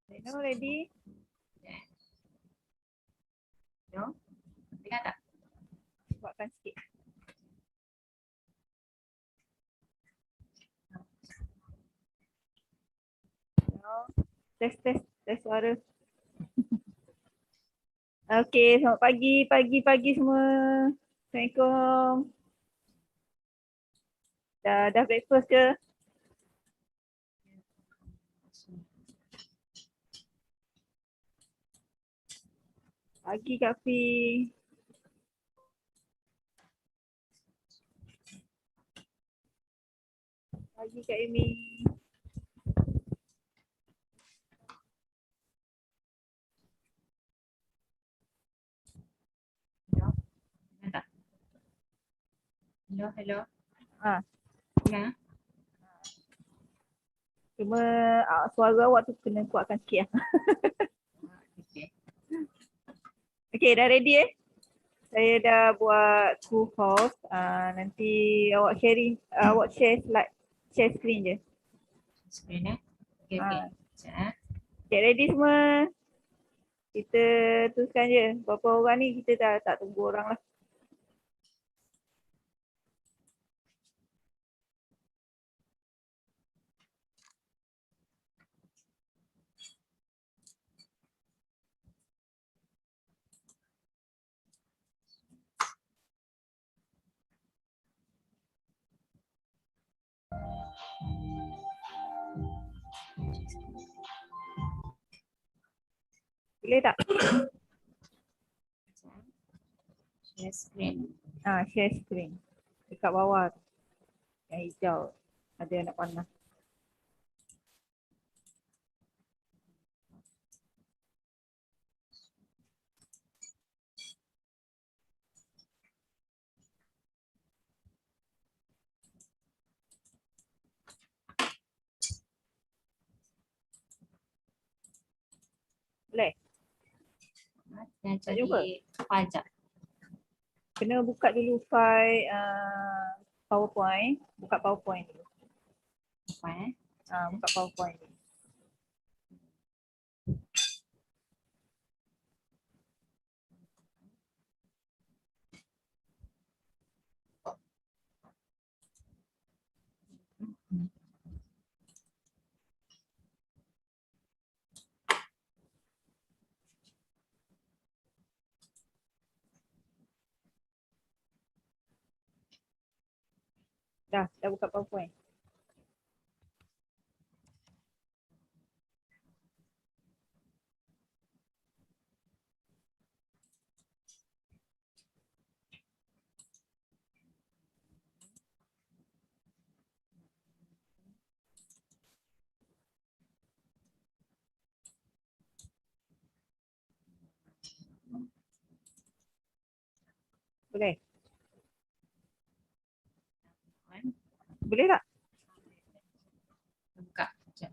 Reno, ready? No? Dengar tak? Buatkan sikit. No. Test suara. Okey, selamat pagi semua. Assalamualaikum. Dah breakfast ke? Pagi Kak Fi. Pagi Kak Amy. Hello? Dengar tak? Hello? Ah, Dengar? cuma suara awak tu kena kuatkan sikit lah. Okay. Okey, dah ready Saya dah buat full house. Nanti awak sharing, awak share slide, share screen je. Screen Okay. Sekejap Okay, ready semua? Kita teruskan je. Berapa orang ni kita dah tak tunggu orang lah. Boleh tak? Share screen. Share screen. Dekat bawah tu. Yang hijau. Ada anak panah. Boleh? Dan Tak jumpa? cari pajak. Kena buka dulu file PowerPoint. Buka PowerPoint dulu. Apa Buka PowerPoint dulu. Dah buka PowerPoint. Boleh? Boleh tak? Buka. Sekejap.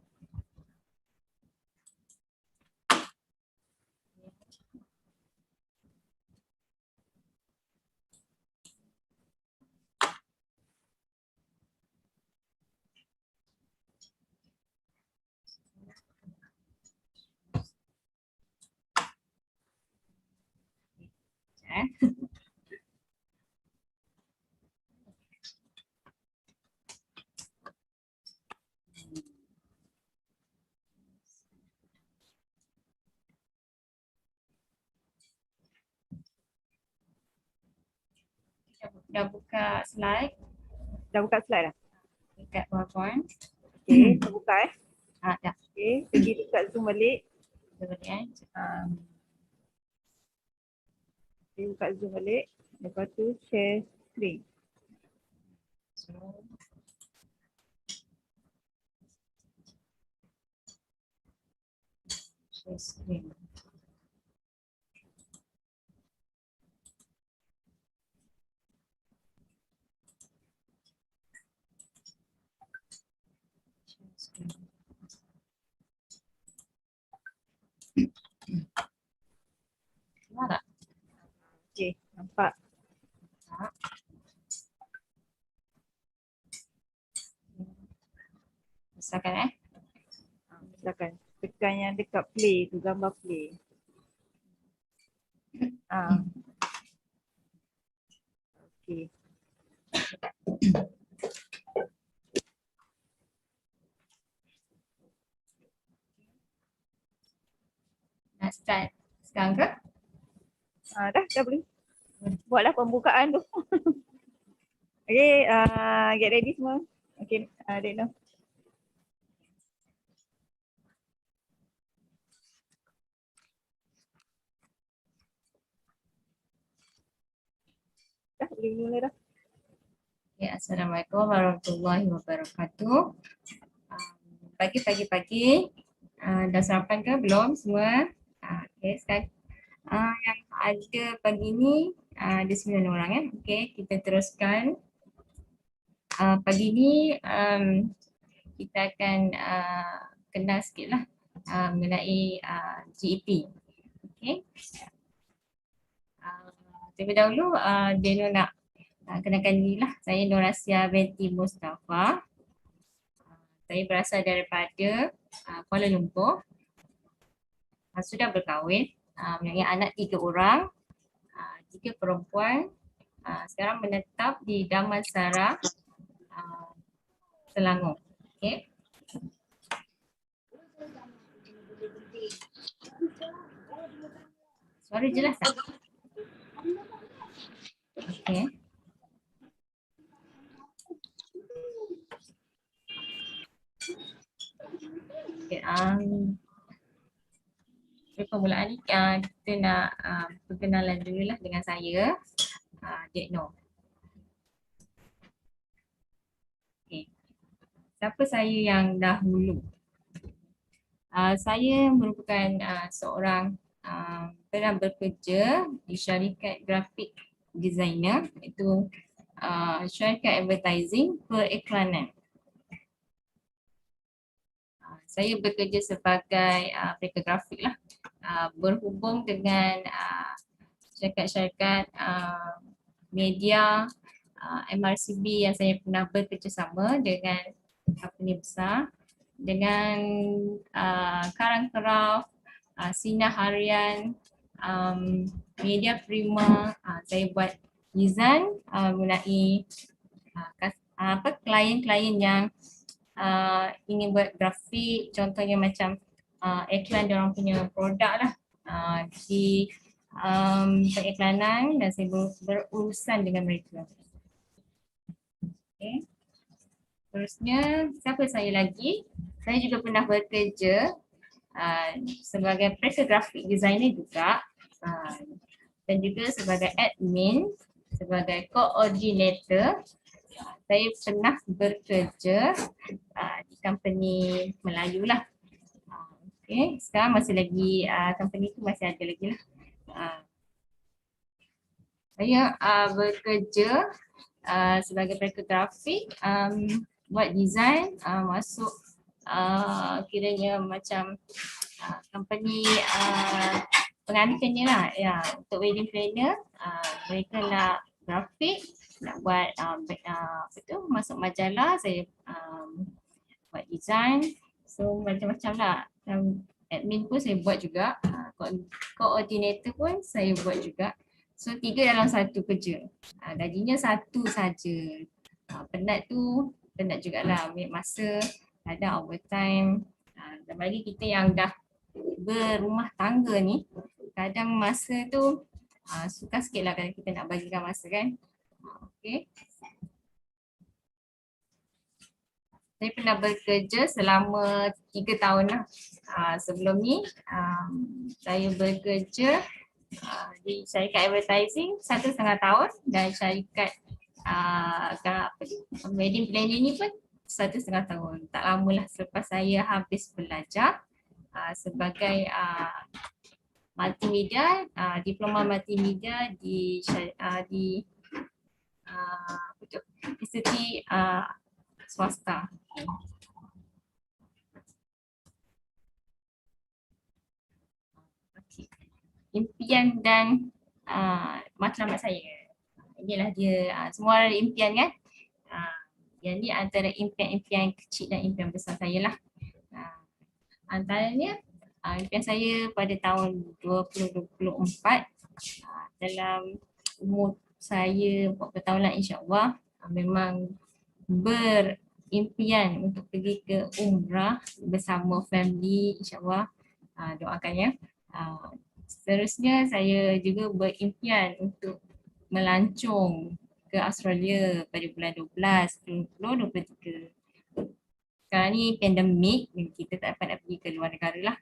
Dah buka slide Dah buka slide dah? dekat PowerPoint. Okay, kita buka Dah. Okay, pergi dekat Zoom balik. Kita boleh Pergi buka Zoom balik. Lepas tu share screen. So, share screen. Share screen. Nampak tak? Okay, nampak. Tak. Besarkan Silakan. Tekan yang dekat play tu, gambar play. Okay. Nak start sekarang ke? Dah boleh. Buatlah pembukaan tu. Okay, get ready semua. Okay, Dekno. Dah boleh mula dah. Okay, Assalamualaikum warahmatullahi wabarakatuh. Pagi-pagi dah sarapan ke belum semua? Okay, sekarang yang ada pagi ni ada 9 orang Okay, kita teruskan. Pagi ni kita akan kenal sikit lah mengenai GEP. Okay. Terlebih dahulu Deno nak kenalkan diri lah. Saya Norasia binti Mustafa. Saya berasal daripada Kuala Lumpur. Sudah berkahwin, mempunyai anak 3 orang, 3 perempuan. Sekarang menetap di Damansara, Selangor. Okay. Suara jelas tak? Okay. Okay, permulaan ni kita nak perkenalan dulu lah dengan saya, Dek Noh. Okay. Siapa saya yang dahulu? Saya merupakan seorang pernah bekerja di syarikat grafik designer, iaitu syarikat advertising periklanan. Saya bekerja sebagai peka grafik lah, berhubung dengan syarikat-syarikat media MRCB yang saya pernah bekerjasama dengan company besar, dengan Karang Kraft, Sinar Harian, Media Prima. Saya buat design mengenai klien-klien yang ingin buat grafik, contohnya macam iklan diorang punya produk lah di periklanan, dan saya berurusan dengan mereka. Okay. Terusnya, siapa saya lagi? Saya juga pernah bekerja sebagai peka grafik designer juga, dan juga sebagai admin, sebagai koordinator. Saya pernah bekerja di company Melayu lah. Okay. Sekarang masih lagi, company tu masih ada lagi lah. Saya bekerja sebagai peka grafik, buat design, masuk kiranya macam company pengantinnya lah, ya, untuk wedding planner. Mereka nak grafik, nak buat masuk majalah, saya buat design, so macam-macam lah. Admin pun saya buat juga, koordinator pun saya buat juga. So 3 dalam 1 kerja. Gajinya 1 saja. Penat jugalah, ambil masa, kadang overtime. Dan bagi kita yang dah berumah tangga ni, kadang masa tu suka sikit lah kalau kita nak bagikan masa kan. Okay. Saya pernah bekerja selama 3 tahun lah. Sebelum ni saya bekerja di syarikat advertising 1,5 tahun, dan syarikat wedding planner ni pun 1,5 tahun. Tak lama lah selepas saya habis belajar sebagai multimedia, diploma multimedia di institusi swasta. Okay. Impian dan matlamat saya. Inilah dia, semua ada impian kan. Yang ni antara impian-impian kecil dan impian besar saya lah. Antaranya impian saya pada tahun 2024, dalam umur saya 40 tahun lah insyaAllah, memang berimpian untuk pergi ke umrah bersama family insyaAllah. Doakan ya. Seterusnya saya juga berimpian untuk melancong ke Australia pada bulan 12, 2023. Sekarang ni pandemik, kita tak dapat nak pergi ke luar negara lah.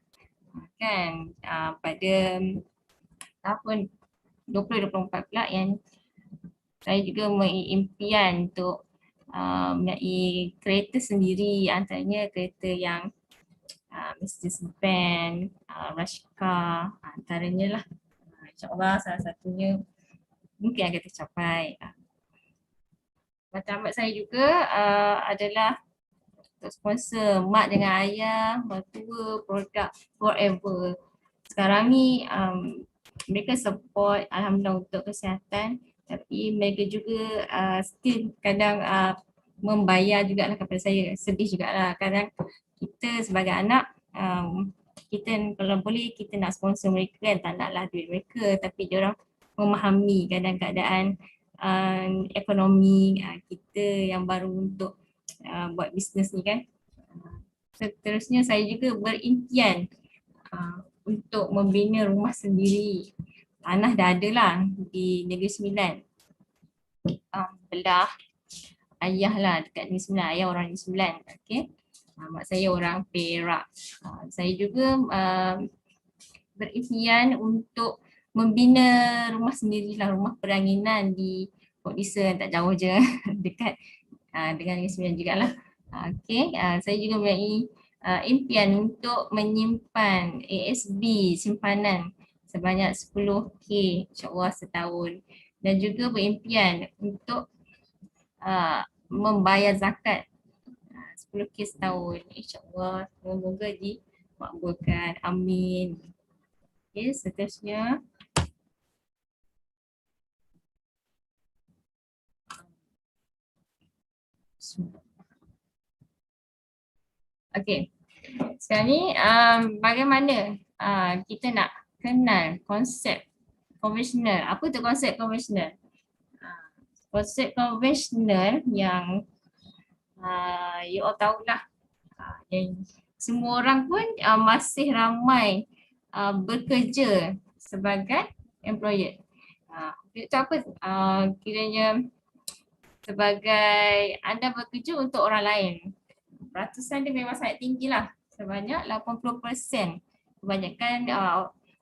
Kan, pada tahun 2024 pula yang saya juga berimpian untuk menaiki kereta sendiri, antaranya kereta yang Mercedes-Benz, rush car, antaranya lah. InsyaAllah salah satunya mungkin akan tercapai. Matlamat saya juga adalah untuk sponsor mak dengan ayah, mertua, produk forever. Sekarang ni mereka support alhamdulillah untuk kesihatan, tapi mereka juga still kadang membayar jugalah kepada saya. Sedih jugalah kadang kita sebagai anak, kita kalau boleh kita nak sponsor mereka kan, tak naklah duit mereka, tapi dia orang memahami kadang keadaan ekonomi kita yang baru untuk buat bisnes ni kan. Seterusnya saya juga berimpian untuk membina rumah sendiri. Tanah dah ada lah di Negeri Sembilan. Belah ayah lah dekat Negeri Sembilan, ayah orang Negeri Sembilan. Okay. Mak saya orang Perak. Saya juga berimpian untuk membina rumah sendirilah, rumah peranginan di Port Dickson, tak jauh je dekat dengan Negeri Sembilan jugalah. Okey, saya juga mempunyai impian untuk menyimpan ASB simpanan sebanyak 10K insya-Allah setahun, dan juga berimpian untuk membayar zakat 10K setahun insya-Allah. Semoga dimakbulkan. Amin. Okey, seterusnya okey. Sekarang ni bagaimana kita nak kenal konsep konvensional. Apa tu konsep konvensional? Konsep konvensional yang you all tahulah, yang semua orang pun masih ramai bekerja sebagai employer. Itu apa? Kiranya sebagai anda bekerja untuk orang lain. Peratusan dia memang sangat tinggi lah. Sebanyak 80%. Kebanyakan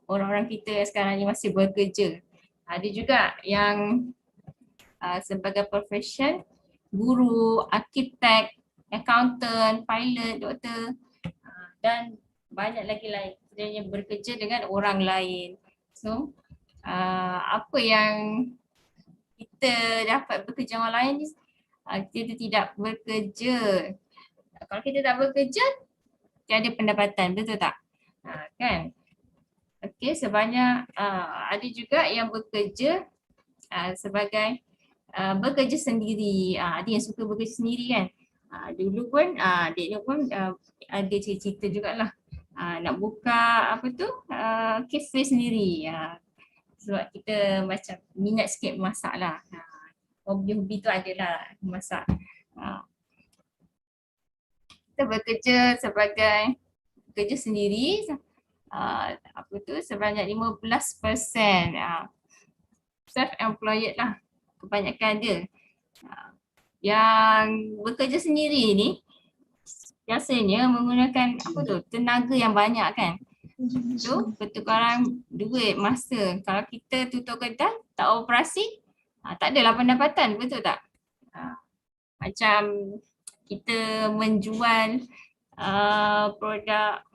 orang-orang kita sekarang ni masih bekerja. Ada juga yang sebagai profession, guru, arkitek, accountant, pilot, doktor dan banyak lagi lain yang bekerja dengan orang lain. So, apa yang kita dapat bekerja dengan orang lain ni, kita tidak bekerja. Kalau kita tak bekerja, tiada pendapatan, betul tak? Kan? Okey, sebanyak ada juga yang bekerja sebagai bekerja sendiri. Ada yang suka bekerja sendiri kan. Dulu pun adik pun ada cerita jugalah. Nak buka apa tu cafe sendiri. Sebab kita macam minat sikit masak lah. Hobi-hobi tu adalah masak. Kita bekerja sebagai bekerja sendiri apa tu sebanyak 15% self-employed lah kebanyakan dia. Yang bekerja sendiri ni biasanya menggunakan apa tu tenaga yang banyak kan. So pertukaran duit, masa. Kalau kita tutup kedai tak operasi, tak adalah pendapatan, betul tak? Macam kita menjual produk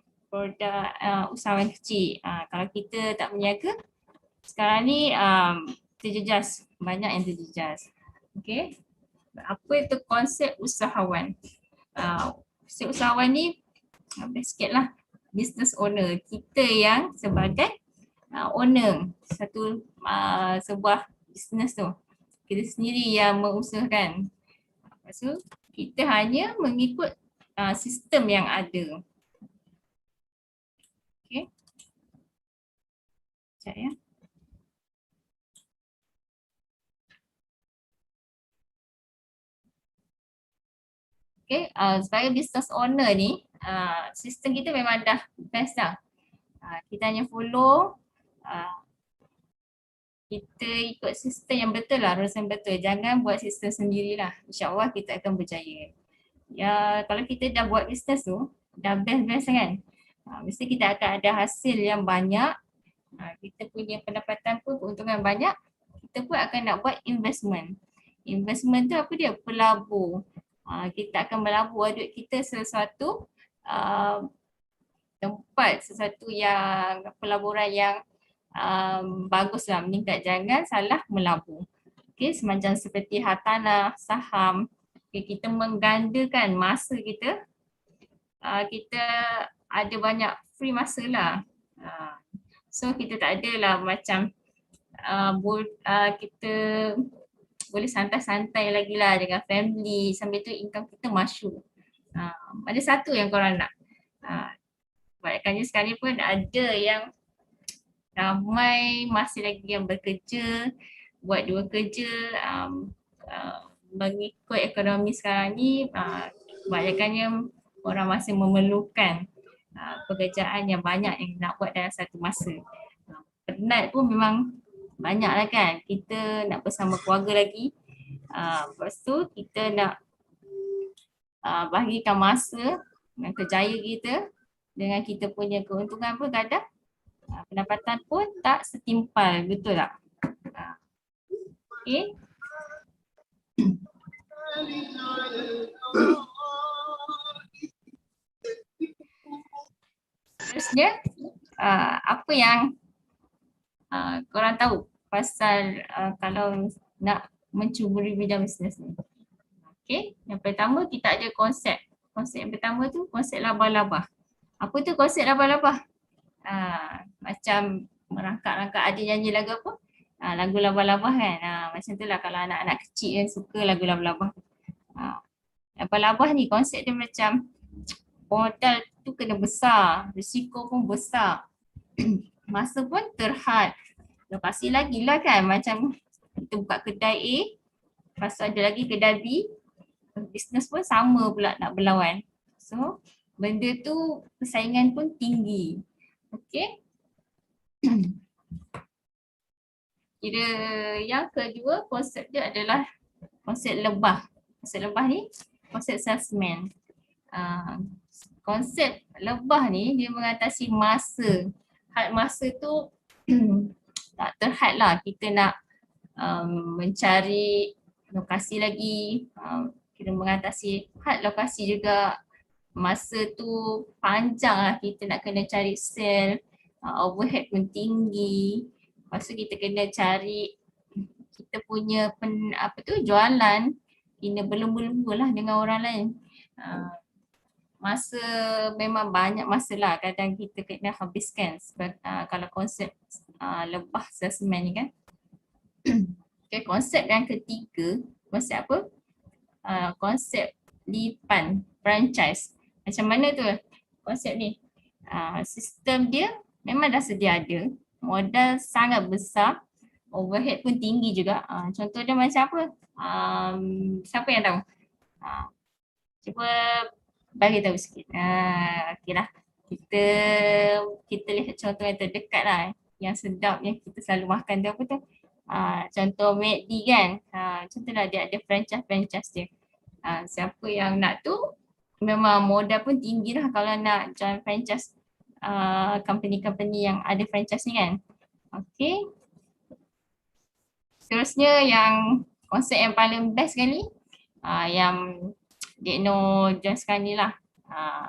usahawan kecil. Kalau kita tak berniaga, sekarang ni terjejas, banyak yang terjejas. Okey. Apa itu konsep usahawan? Konsep usahawan ni best sikit lah, business owner. Kita yang sebagai owner satu sebuah business tu. Kita sendiri yang mengusahakan. Lepas tu kita hanya mengikut sistem yang ada. Okey. Sekejap ya. Okay, sebagai business owner ni, sistem kita memang dah best dah. Kita hanya follow, kita ikut sistem yang betul lah, rules yang betul. Jangan buat sistem sendirilah. InsyaAllah kita akan berjaya. Ya, kalau kita dah buat business tu, dah best-best kan. Mesti kita akan ada hasil yang banyak. Kita punya pendapatan pun, keuntungan banyak. Kita pun akan nak buat investment. Investment tu apa dia? Pelabur. Kita akan melabur duit kita sesuatu tempat, sesuatu yang pelaburan yang baguslah, meningkat. Jangan salah melabur. Okay, semacam seperti hartanah, saham. Okay, kita menggandakan masa kita. Kita ada banyak free masa lah. So kita tak adalah macam kita boleh santai-santai lagi lah dengan family, sambil tu income kita masyur. Ada satu yang korang nak. Kebanyakannya sekarang ni pun ada yang ramai masih lagi yang bekerja, buat dua kerja, mengikut ekonomi sekarang ni, kebanyakannya orang masih memerlukan pekerjaan yang banyak yang nak buat dalam satu masa. Penat pun memang banyak lah kan, kita nak bersama keluarga lagi. Lepas tu kita nak bahagikan masa dengan kerjaya kita dengan kita punya keuntungan pun kadang Pendapatan pun tak setimpal, betul tak? Okay. Terusnya, apa yang korang tahu pasal kalau nak mencuburi bidang bisnes ni? Okay, yang pertama kita ada konsep. Konsep yang pertama tu konsep laba-laba. Apa tu konsep laba-laba? Macam merangkak-rangkak ada nyanyi lagu apa? Lagu laba-laba kan. Macam tu lah kalau anak-anak kecil yang suka lagu laba-laba. Laba-laba ni konsep dia macam modal tu kena besar, risiko pun besar, masa pun terhad. Lokasi lagi lah kan, macam kita buka kedai A, lepas tu ada lagi kedai B, bisnes pun sama pula nak berlawan. So benda tu persaingan pun tinggi. Okay. Kira yang kedua konsep dia adalah konsep lebah. Konsep lebah ni konsep salesman. Konsep lebah ni dia mengatasi masa. Had masa tu tak terhad lah. Kita nak mencari lokasi lagi, kita mengatasi had lokasi juga. Masa tu panjang lah, kita nak kena cari sell, overhead pun tinggi. Lepas tu kita kena cari kita punya jualan kena berlumba-lumba lah dengan orang lain. Masa memang banyak masa lah kadang kita kena habiskan kalau konsep lebah salesman ni kan. Okay, konsep yang ketiga, konsep apa? Konsep lipan, franchise. Macam mana tu konsep ni? Sistem dia memang dah sedia ada, modal sangat besar, overhead pun tinggi juga. Contoh dia macam apa? Siapa yang tahu? Cuba bagi tahu sikit. Okay lah. Kita lihat contoh yang terdekat lah. Yang sedap yang kita selalu makan tu apa tu? Contoh McD kan. Contohlah dia ada franchise dia. Siapa yang nak tu memang modal pun tinggi lah kalau nak join franchise company-company yang ada franchise ni kan. Okay. Seterusnya yang konsep yang paling best sekali yang Dekno jelaskan ni lah.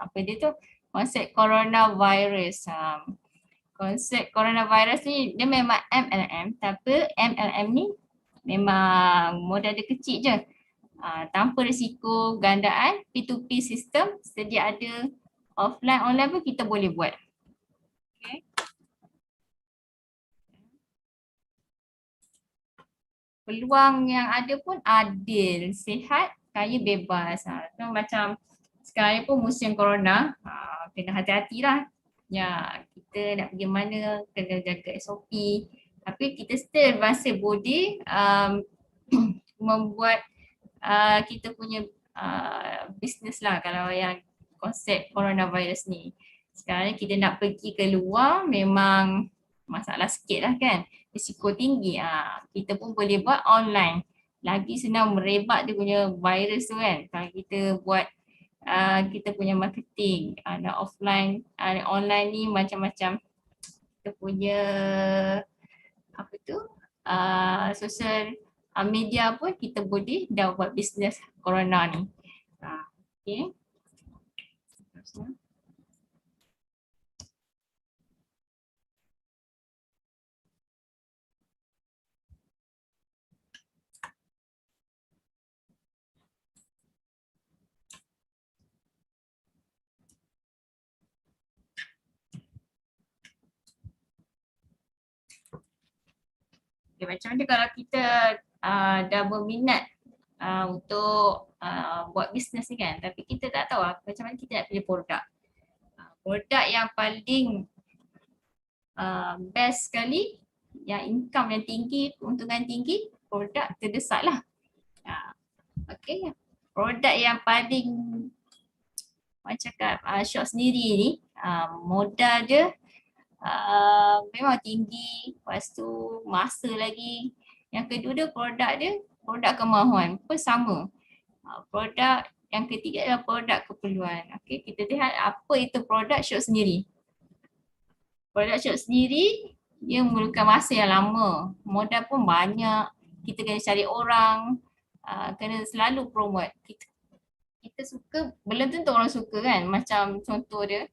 Apa dia tu? Konsep coronavirus. Konsep coronavirus ni dia memang MLM, tapi MLM ni memang modal dia kecil je. Tanpa risiko gandaan, P2P sistem, sedia ada offline online pun kita boleh buat. Okay. Peluang yang ada pun adil, sihat, kaya bebas. Macam sekarang pun musim corona, kena hati-hatilah. Ya, kita nak pergi mana, kena jaga SOP. Tapi kita still masih boleh membuat kita punya bisnes lah kalau yang konsep coronavirus ni. Sekarang kita nak pergi keluar memang masalah sikit lah kan. Risiko tinggi. Kita pun boleh buat online. Lagi senang merebak dia punya virus tu kan. Kalau kita buat kita punya marketing. Ada offline, ada online ni macam-macam. Kita punya apa tu? Social media pun kita boleh dah buat bisnes corona ni. Okay. Okay, macam mana kalau kita dah berminat untuk buat bisnes ni kan, tapi kita tak tahu macam mana kita nak pilih produk. Produk yang paling best sekali, yang income yang tinggi, keuntungan tinggi, produk terdesak lah. Okay, produk yang paling macam cakap Syok sendiri ni, modal dia memang tinggi, lepas tu masa lagi. Yang kedua dia produk kemahuan pun sama. Produk yang ketiga adalah produk keperluan. Okay, kita lihat apa itu produk Syok sendiri. produk shop sendiri dia memerlukan masa yang lama, modal pun banyak, kita kena cari orang, kena selalu promote. Kita suka, belum tentu orang suka kan, macam contoh dia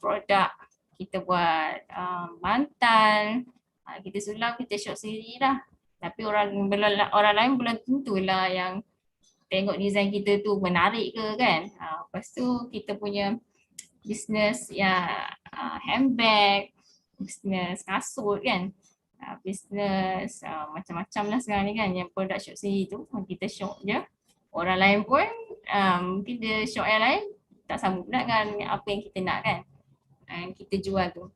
produk kita buat bantal, kita sulap, kita shop sendiri lah. Tapi orang lain belum tentulah yang tengok design kita tu menarik ke kan. Lepas tu kita punya bisnes yang handbag, bisnes kasut kan, bisnes macam-macam lah sekarang ni kan, yang produk shop sendiri tu kita shop je. Orang lain pun mungkin dia shop yang lain tak sama pula dengan apa yang kita nak kan, kita jual tu.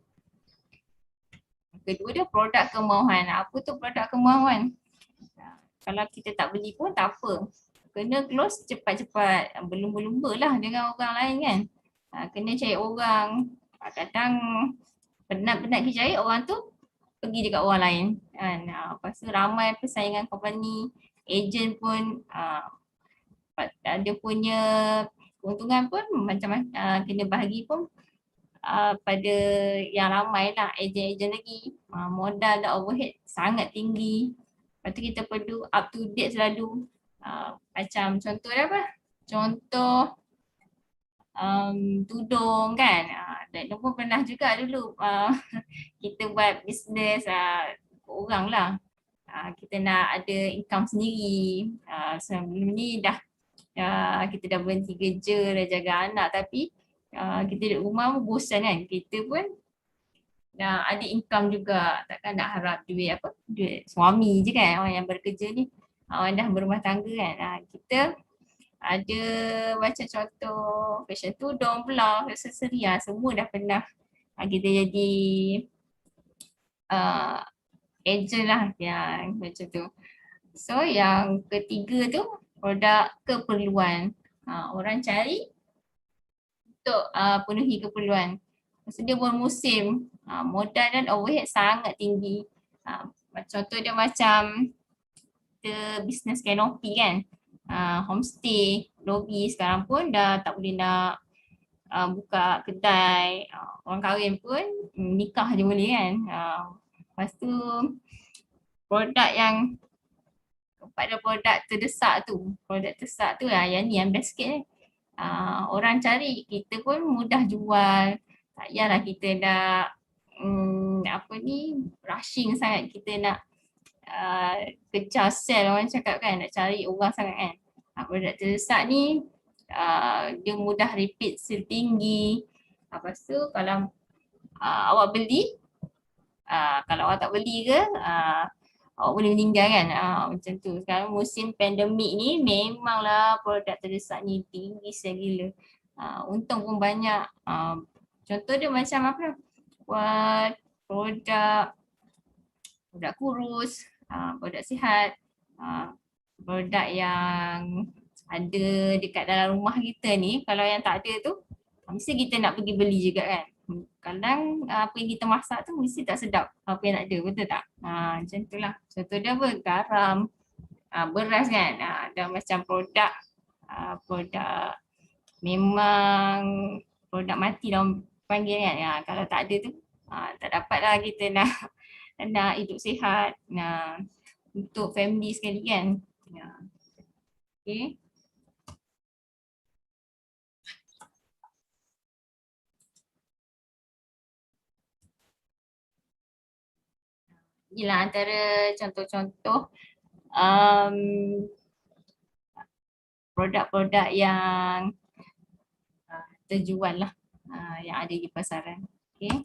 Kedua dia produk kemahuan. Apa tu produk kemahuan? Kalau kita tak beli pun tak apa, kena close cepat-cepat, berlumba-lumba lah dengan orang lain kan. Kena cari orang, kadang penat-penat kita cari orang tu pergi dekat orang lain kan. Lepas tu ramai persaingan company, agent pun dia punya keuntungan pun macam kena bahagi pun pada yang ramai lah, ejen-ejen lagi. Modal dan overhead sangat tinggi. Lepas tu kita perlu up to date selalu. Macam contoh dia apa? Contoh tudung kan. Dan pun pernah juga dulu kita buat bisnes orang lah. Kita nak ada income sendiri. Sebelum ni kita dah berhenti kerja, dah jaga anak, tapi kita duduk rumah pun bosan kan. Kita pun ada income juga, takkan nak harap duit suami je kan, orang yang bekerja ni, orang dah berumah tangga kan. Kita ada macam contoh fashion tudung pula, aksesori semua dah pernah kita jadi agent lah yang macam tu. So yang ketiga tu produk keperluan, orang cari untuk penuhi keperluan. Maksud dia bermusim, modal dan overhead sangat tinggi. Contoh dia macam kita bisnes kanopi kan, homestay, lobby sekarang pun dah tak boleh nak buka kedai. Orang kahwin pun nikah je boleh kan. Lepas tu produk yang pada produk terdesak tu lah yang best sikit ni. Orang cari, kita pun mudah jual. Tak payahlah kita nak rushing sangat, kita nak kejar sell, orang cakap kan, nak cari orang sangat kan. Produk terdesak ni dia mudah repeat sale tinggi. Lepas tu kalau awak beli, kalau awak tak beli ke awak boleh meninggal kan, macam tu. Sekarang musim pandemik ni memanglah produk terdesak ni tinggi segila. Untung pun banyak. Contoh dia macam apa, buat produk kurus, produk sihat, produk yang ada dekat dalam rumah kita ni. Kalau yang tak ada tu, mesti kita nak pergi beli juga kan. Kadang apa yang kita masak tu mesti tak sedap apa yang nak ada, betul tak? Macam tu lah. Contoh dia apa? Garam, beras kan. Dan macam produk memang produk mati dah panggil kan. Kalau tak ada tu tak dapat lah kita nak hidup sihat, untuk family sekali kan. Okay. Inilah antara contoh-contoh produk-produk yang terjual lah, yang ada di pasaran. Okay.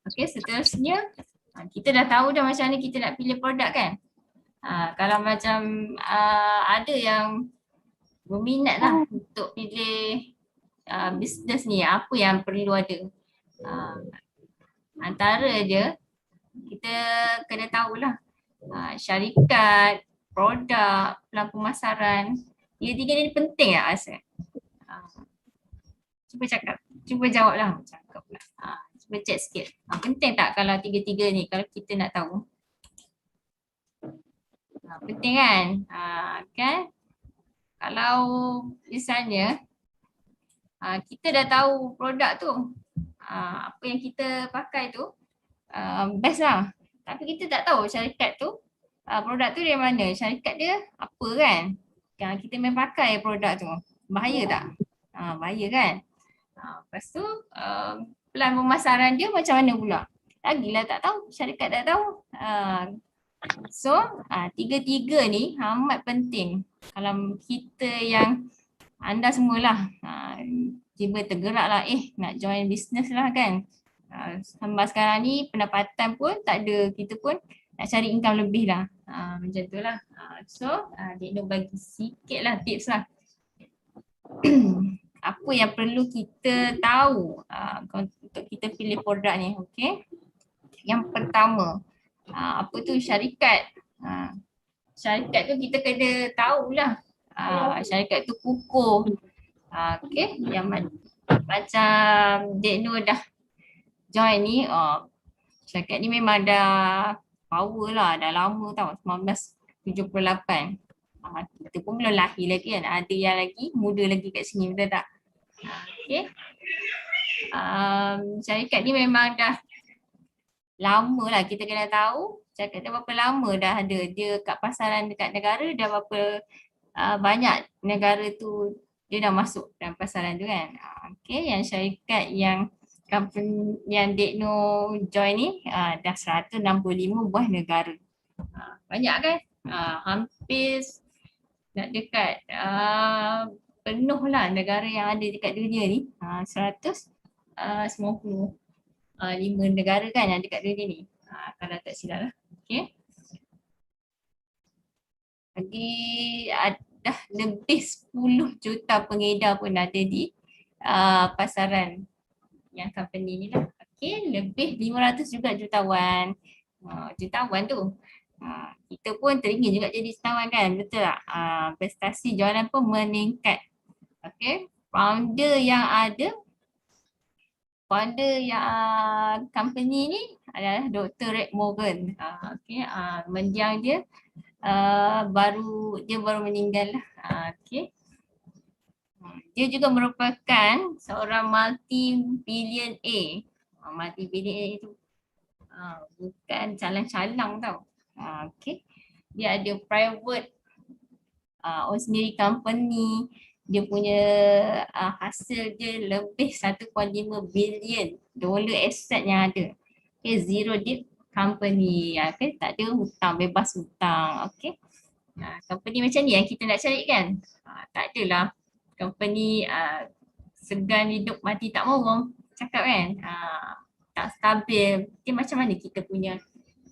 Okay, seterusnya kita dah tahu dah macam mana kita nak pilih produk kan. Kalau macam ada yang berminat lah untuk pilih bisnes ni, apa yang perlu ada. Antara dia, kita kena tahulah syarikat, produk, pelan pemasaran, tiga-tiga ni penting tak rasa? Cuba jawab lah, cakap pula. Cuba cek sikit. Penting tak kalau tiga-tiga ni, kalau kita nak tahu? Penting kan? Kan? kalau misalnya kita dah tahu produk tu, apa yang kita pakai tu best lah. Tapi kita tak tahu syarikat tu, produk tu dari mana, syarikat dia apa kan. Kita main pakai produk tu, bahaya tak? Bahaya kan? Lepas tu plan pemasaran dia macam mana pula? Lagilah tak tahu, syarikat tak tahu. So tiga-tiga ni amat penting. Kalau kita yang anda semualah tiba tergerak lah nak join business lah kan. Sampai sekarang ni pendapatan pun tak ada, kita pun nak cari income lebih lah. Macam tu lah. So Dek Nur bagi sikit lah tips lah. Apa yang perlu kita tahu untuk kita pilih produk ni, okay? Yang pertama, apa tu syarikat. Syarikat tu kita kena tahulah. Syarikat tu kukuh. Okay, yang macam Dek Nur dah join ni, syarikat ni memang dah power lah, dah lama tau, 1978. Kita pun belum lahir lagi kan, ada yang lagi muda lagi kat sini, betul tak? Okay. Syarikat ni memang dah lama lah, kita kena tahu syarikat dah berapa lama dah ada dia kat pasaran dekat negara, dah berapa banyak negara tu dia dah masuk dalam pasaran tu kan. Okay, yang syarikat yang company yang Dek Nur join ni dah 165 buah negara. Banyak kan? Hampir nak dekat penuh lah negara yang ada dekat dunia ni. 195 negara kan yang dekat dunia ni. Kalau tak silap lah. Okay. Lagi dah lebih 10 juta pengedar pun ada di pasaran yang company ni lah. Okay, lebih 500 juga jutawan. Jutawan tu. Kita pun teringin juga jadi jutawan kan, betul tak? Prestasi jualan pun meningkat. Okay, founder yang company ni adalah Dr. Red Morgan. Okay, mendiang dia baru meninggal lah. Okay. Dia juga merupakan seorang multi-billionaire. Multi-billionaire itu bukan calang-calang tau. Okay. Dia ada private own sendiri company. Dia punya hasil dia lebih 1.5 billion dolar aset yang ada. Okay, zero debt company. Okay, tak ada hutang, bebas hutang. Okay. Company macam ni yang kita nak cari kan. Tak adalah company segan hidup mati tak mau orang cakap kan. Tak stabil. Dia macam mana kita punya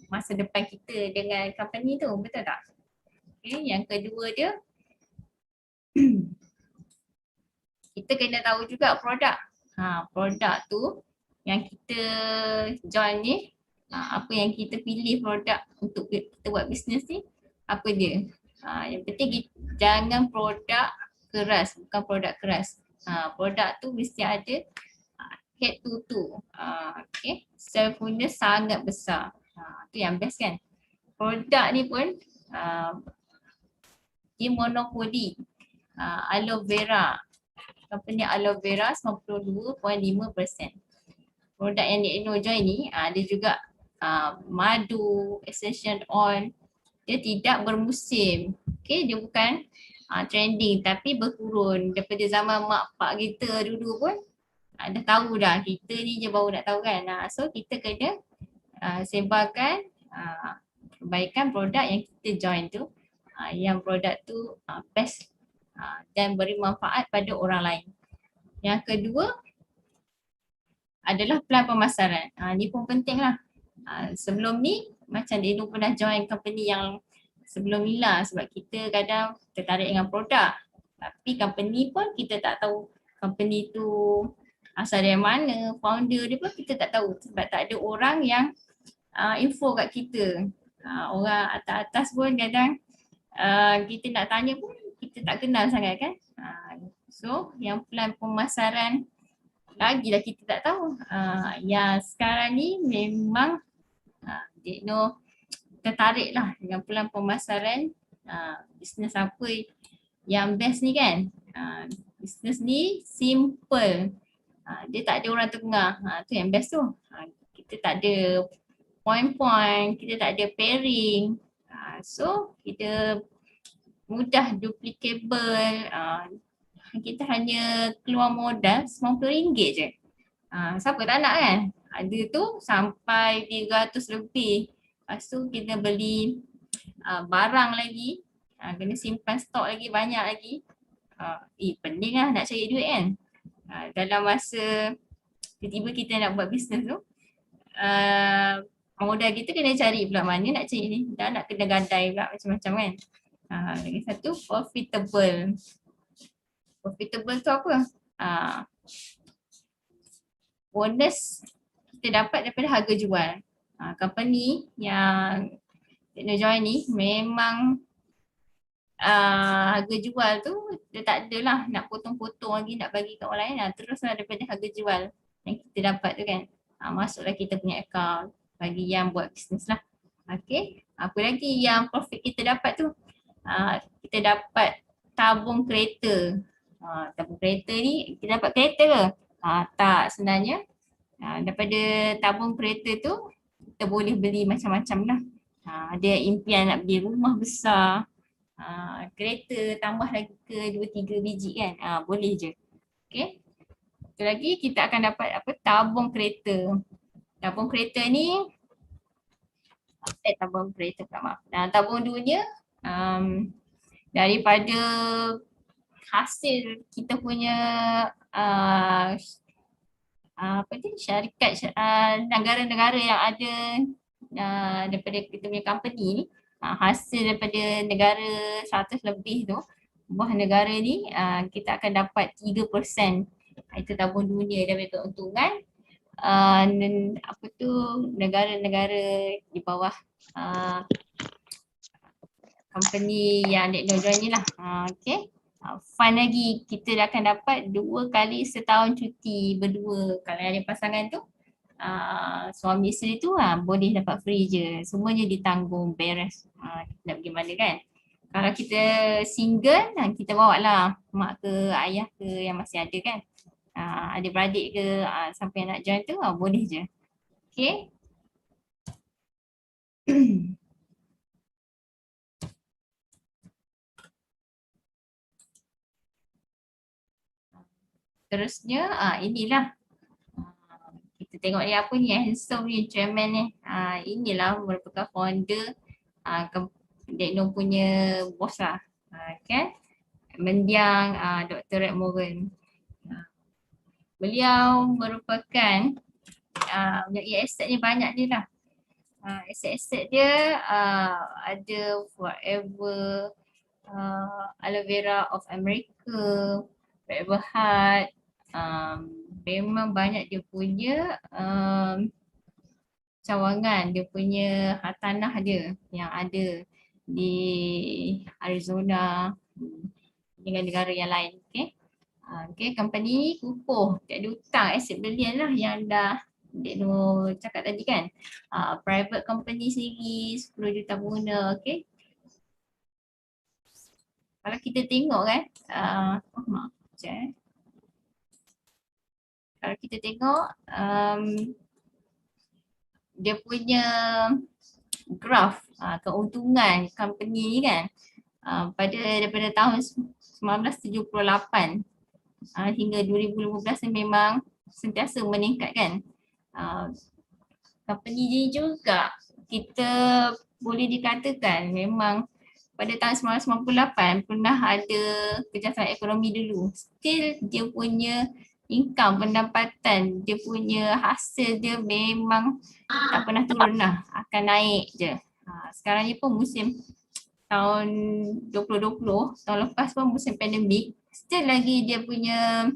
masa depan kita dengan company tu, betul tak? Okay, yang kedua dia kita kena tahu juga produk. Produk tu yang kita join ni, apa yang kita pilih produk untuk kita buat bisnes ni, apa dia. Yang penting jangan produk keras, bukan produk keras. Produk tu mesti ada head to toe. Okay, self-owner sangat besar. Tu yang best kan. Produk ni pun dia monopoli. Aloe vera. Company aloe vera 92.5%. Produk yang Dek Nur join ni, dia juga madu, essential oil. Dia tidak bermusim. Okay, dia bukan trending tapi berkurun. Daripada zaman mak pak kita dulu pun dah tahu dah. Kita ni je baru nak tahu kan. So kita kena sebarkan kebaikan produk yang kita join tu. Yang produk tu best dan beri manfaat pada orang lain. Yang kedua adalah plan pemasaran. Ni pun penting lah. Sebelum ni macam Dek Nur pernah join company yang sebelum ni lah, sebab kita kadang tertarik dengan produk. Tapi company pun kita tak tahu company tu asal dari mana, founder dia pun kita tak tahu sebab tak ada orang yang info kat kita. Orang atas-atas pun kadang kita nak tanya pun kita tak kenal sangat kan. So yang plan pemasaran lagilah kita tak tahu. Yang sekarang ni memang Dek Nur tertarik lah dengan plan pemasaran bisnes apa yang best ni kan. Bisnes ni simple. Dia tak ada orang tengah. Tu yang best tu. Kita tak ada point-point, kita tak ada pairing. So kita mudah duplicable. Kita hanya keluar modal RM90 je. Siapa tak nak kan? Ada tu sampai 300 lebih. Lepas tu kita beli barang lagi. Kena simpan stok lagi, banyak lagi. Pening lah nak cari duit kan. Dalam masa tiba-tiba kita nak buat bisnes tu, modal kita kena cari pula mana nak cari ni. Dah nak kena gadai pula macam-macam kan. Lagi satu profitable. Profitable tu apa? Bonus kita dapat daripada harga jual. Company yang Tekno Joy ni memang harga jual tu dia tak adalah nak potong-potong lagi nak bagi kat orang lain. Teruslah daripada harga jual yang kita dapat tu kan. Masuklah kita punya account bagi yang buat bisnes lah. Okay. Apa lagi yang profit kita dapat tu? Kita dapat tabung kereta. Tabung kereta ni kita dapat kereta ke? Tak, sebenarnya daripada tabung kereta tu kita boleh beli macam-macam lah. Ada impian nak beli rumah besar, kereta tambah lagi ke 2-3 biji kan, boleh je. Okay. Satu lagi kita akan dapat apa, tabung kereta. Tabung kereta ni tabung kereta pula maaf. Tabung dunia daripada hasil kita punya syarikat negara-negara yang ada daripada kita punya company ni, hasil daripada negara 100 lebih tu, buah negara ni kita akan dapat 3%. Itu tabung dunia daripada keuntungan negara-negara di bawah company yang Tekno Joy ni lah. Okay. Fun lagi, kita akan dapat 2 kali setahun cuti berdua. Kalau ada pasangan tu, suami isteri tu boleh dapat free je. Semuanya ditanggung, beres. Kita nak pergi mana kan. Kalau kita single, kita bawa lah mak ke ayah ke yang masih ada kan. Adik-beradik ke, sampai nak join tu boleh je. Okay. Terusnya inilah kita tengok ni apa ni, handsome ni chairman ni. Inilah merupakan founder Tekno punya bos lah. Kan? Mendiang Dr. Red Morgan. Beliau merupakan aset ni banyak ni lah. Aset-aset dia ada Forever, Aloe Vera of America, Forever Heart. Memang banyak dia punya cawangan, dia punya tanah dia yang ada di Arizona dengan negara yang lain. Okay. Okay, company ni kukuh, tak ada hutang, aset belian lah yang dah Tekno cakap tadi kan. Private company sendiri 10 juta guna. Okay. Kalau kita tengok kan, maaf sekejap. Kalau kita tengok dia punya graf keuntungan company ni kan, daripada tahun 1978 hingga 2015 ni memang sentiasa meningkat kan. Company ni juga kita boleh dikatakan memang pada tahun 1998 pernah ada kejahatan ekonomi dulu. Still dia punya income, pendapatan, dia punya hasil dia memang tak pernah turun lah, akan naik je. Sekarang ni pun musim tahun 2020, tahun lepas pun musim pandemik, still lagi dia punya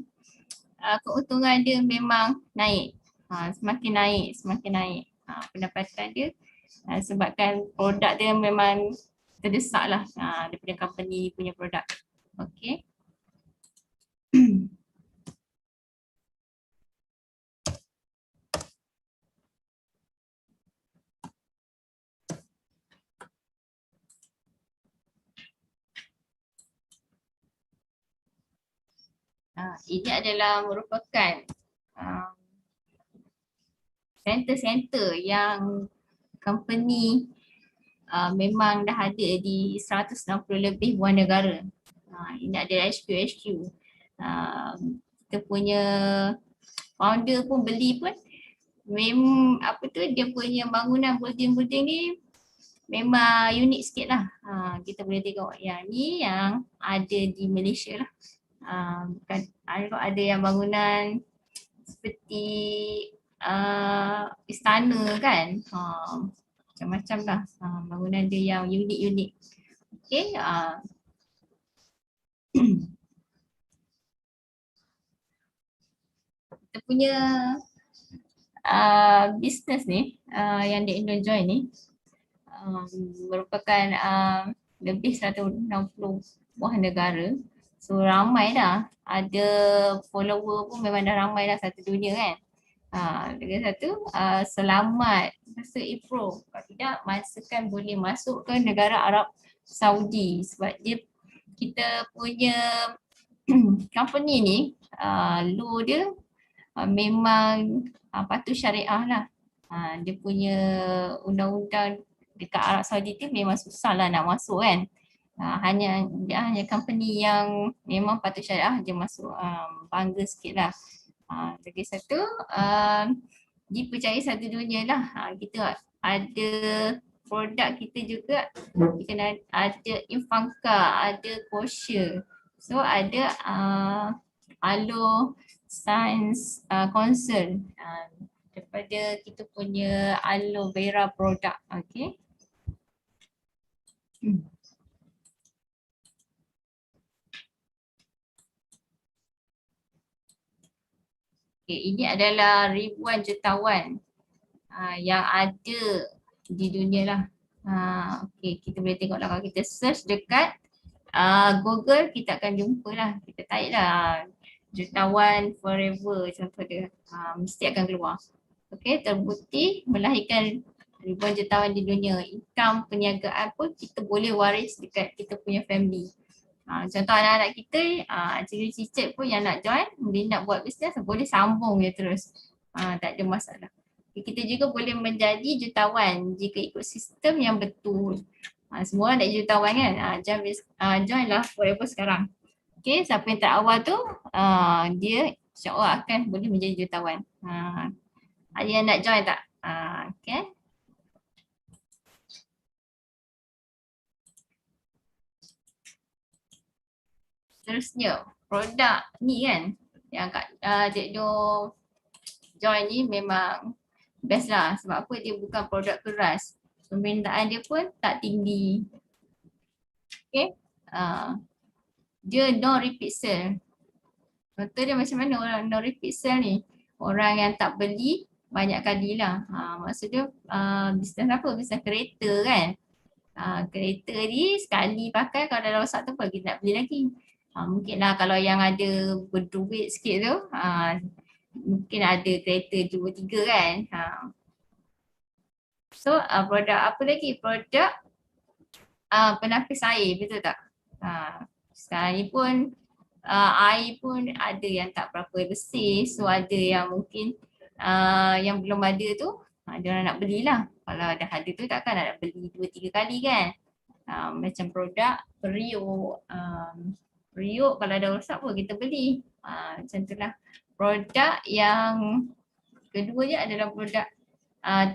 keuntungan dia memang naik. Semakin naik pendapatan dia sebabkan produk dia memang terdesak lah daripada company punya produk. Okay. ini adalah merupakan center-center yang company memang dah ada di 160 lebih buah negara. Ini adalah HQ. Kita punya founder pun beli pun dia punya bangunan building ni memang unik sikit lah. Kita boleh tengok yang ni yang ada di Malaysia lah. Bukan ada yang bangunan seperti istana kan. Macam-macam lah bangunan dia yang unik-unik. Okay. Kita punya business ni yang di Indojoy ni merupakan lebih 160 buah negara. So ramai dah. Ada follower pun memang dah ramai dah satu dunia kan. Lagi satu, selamat masuk April. Kalau tidak, kan boleh masuk ke negara Arab Saudi sebab kita punya company ni law dia memang patuh syariah lah. Dia punya undang-undang dekat Arab Saudi tu memang susah lah nak masuk kan. Dia hanya company yang memang patuh syariah je masuk. Bangga sikit lah. Lagi satu, dipercayai satu dunia lah. Kita ada produk kita juga, kita ada Infanka, ada Kosher. So ada Alo Science Concern daripada kita punya aloe vera produk. Okay. Okay, ini adalah ribuan jutawan yang ada di dunia lah. Okay, kita boleh tengok lah kalau kita search dekat Google, kita akan jumpa lah. Kita type lah jutawan forever contoh dia, mesti akan keluar. Okay, terbukti melahirkan ribuan jutawan di dunia. Income perniagaan pun kita boleh waris dekat kita punya family. Contoh anak-anak kita, cicit pun yang nak join, dia nak buat bisnes, boleh sambung je terus. Tak ada masalah. Kita juga boleh menjadi jutawan jika ikut sistem yang betul. Semua orang nak jadi jutawan kan? Join lah forever sekarang. Okay, siapa yang tak awal tu, dia insyaAllah akan boleh menjadi jutawan. Ada yang nak join tak? Okay. Seterusnya, produk ni kan yang Cik Jo join ni memang best lah. Sebab apa? Dia bukan produk keras. Permintaan dia pun tak tinggi. Okay. Dia no repeat sale. Contoh dia macam mana orang no repeat sale ni? Orang yang tak beli banyak kali lah. Maksud dia bisnes apa? Bisnes kereta kan. Kereta ni sekali pakai, kalau dah rosak tu apa kita nak beli lagi. Mungkin lah kalau yang ada berduit sikit tu, mungkin ada kereta 2-3 kan. So produk apa lagi? Produk penapis air, betul tak? Sekarang ni pun air pun ada yang tak berapa bersih. So ada yang mungkin yang belum ada tu, dia orang nak belilah. Kalau dah ada tu takkan nak beli 2-3 kali kan. Macam produk periuk. Periuk kalau dah rosak pun kita beli. Macam tu lah. Produk yang keduanya adalah produk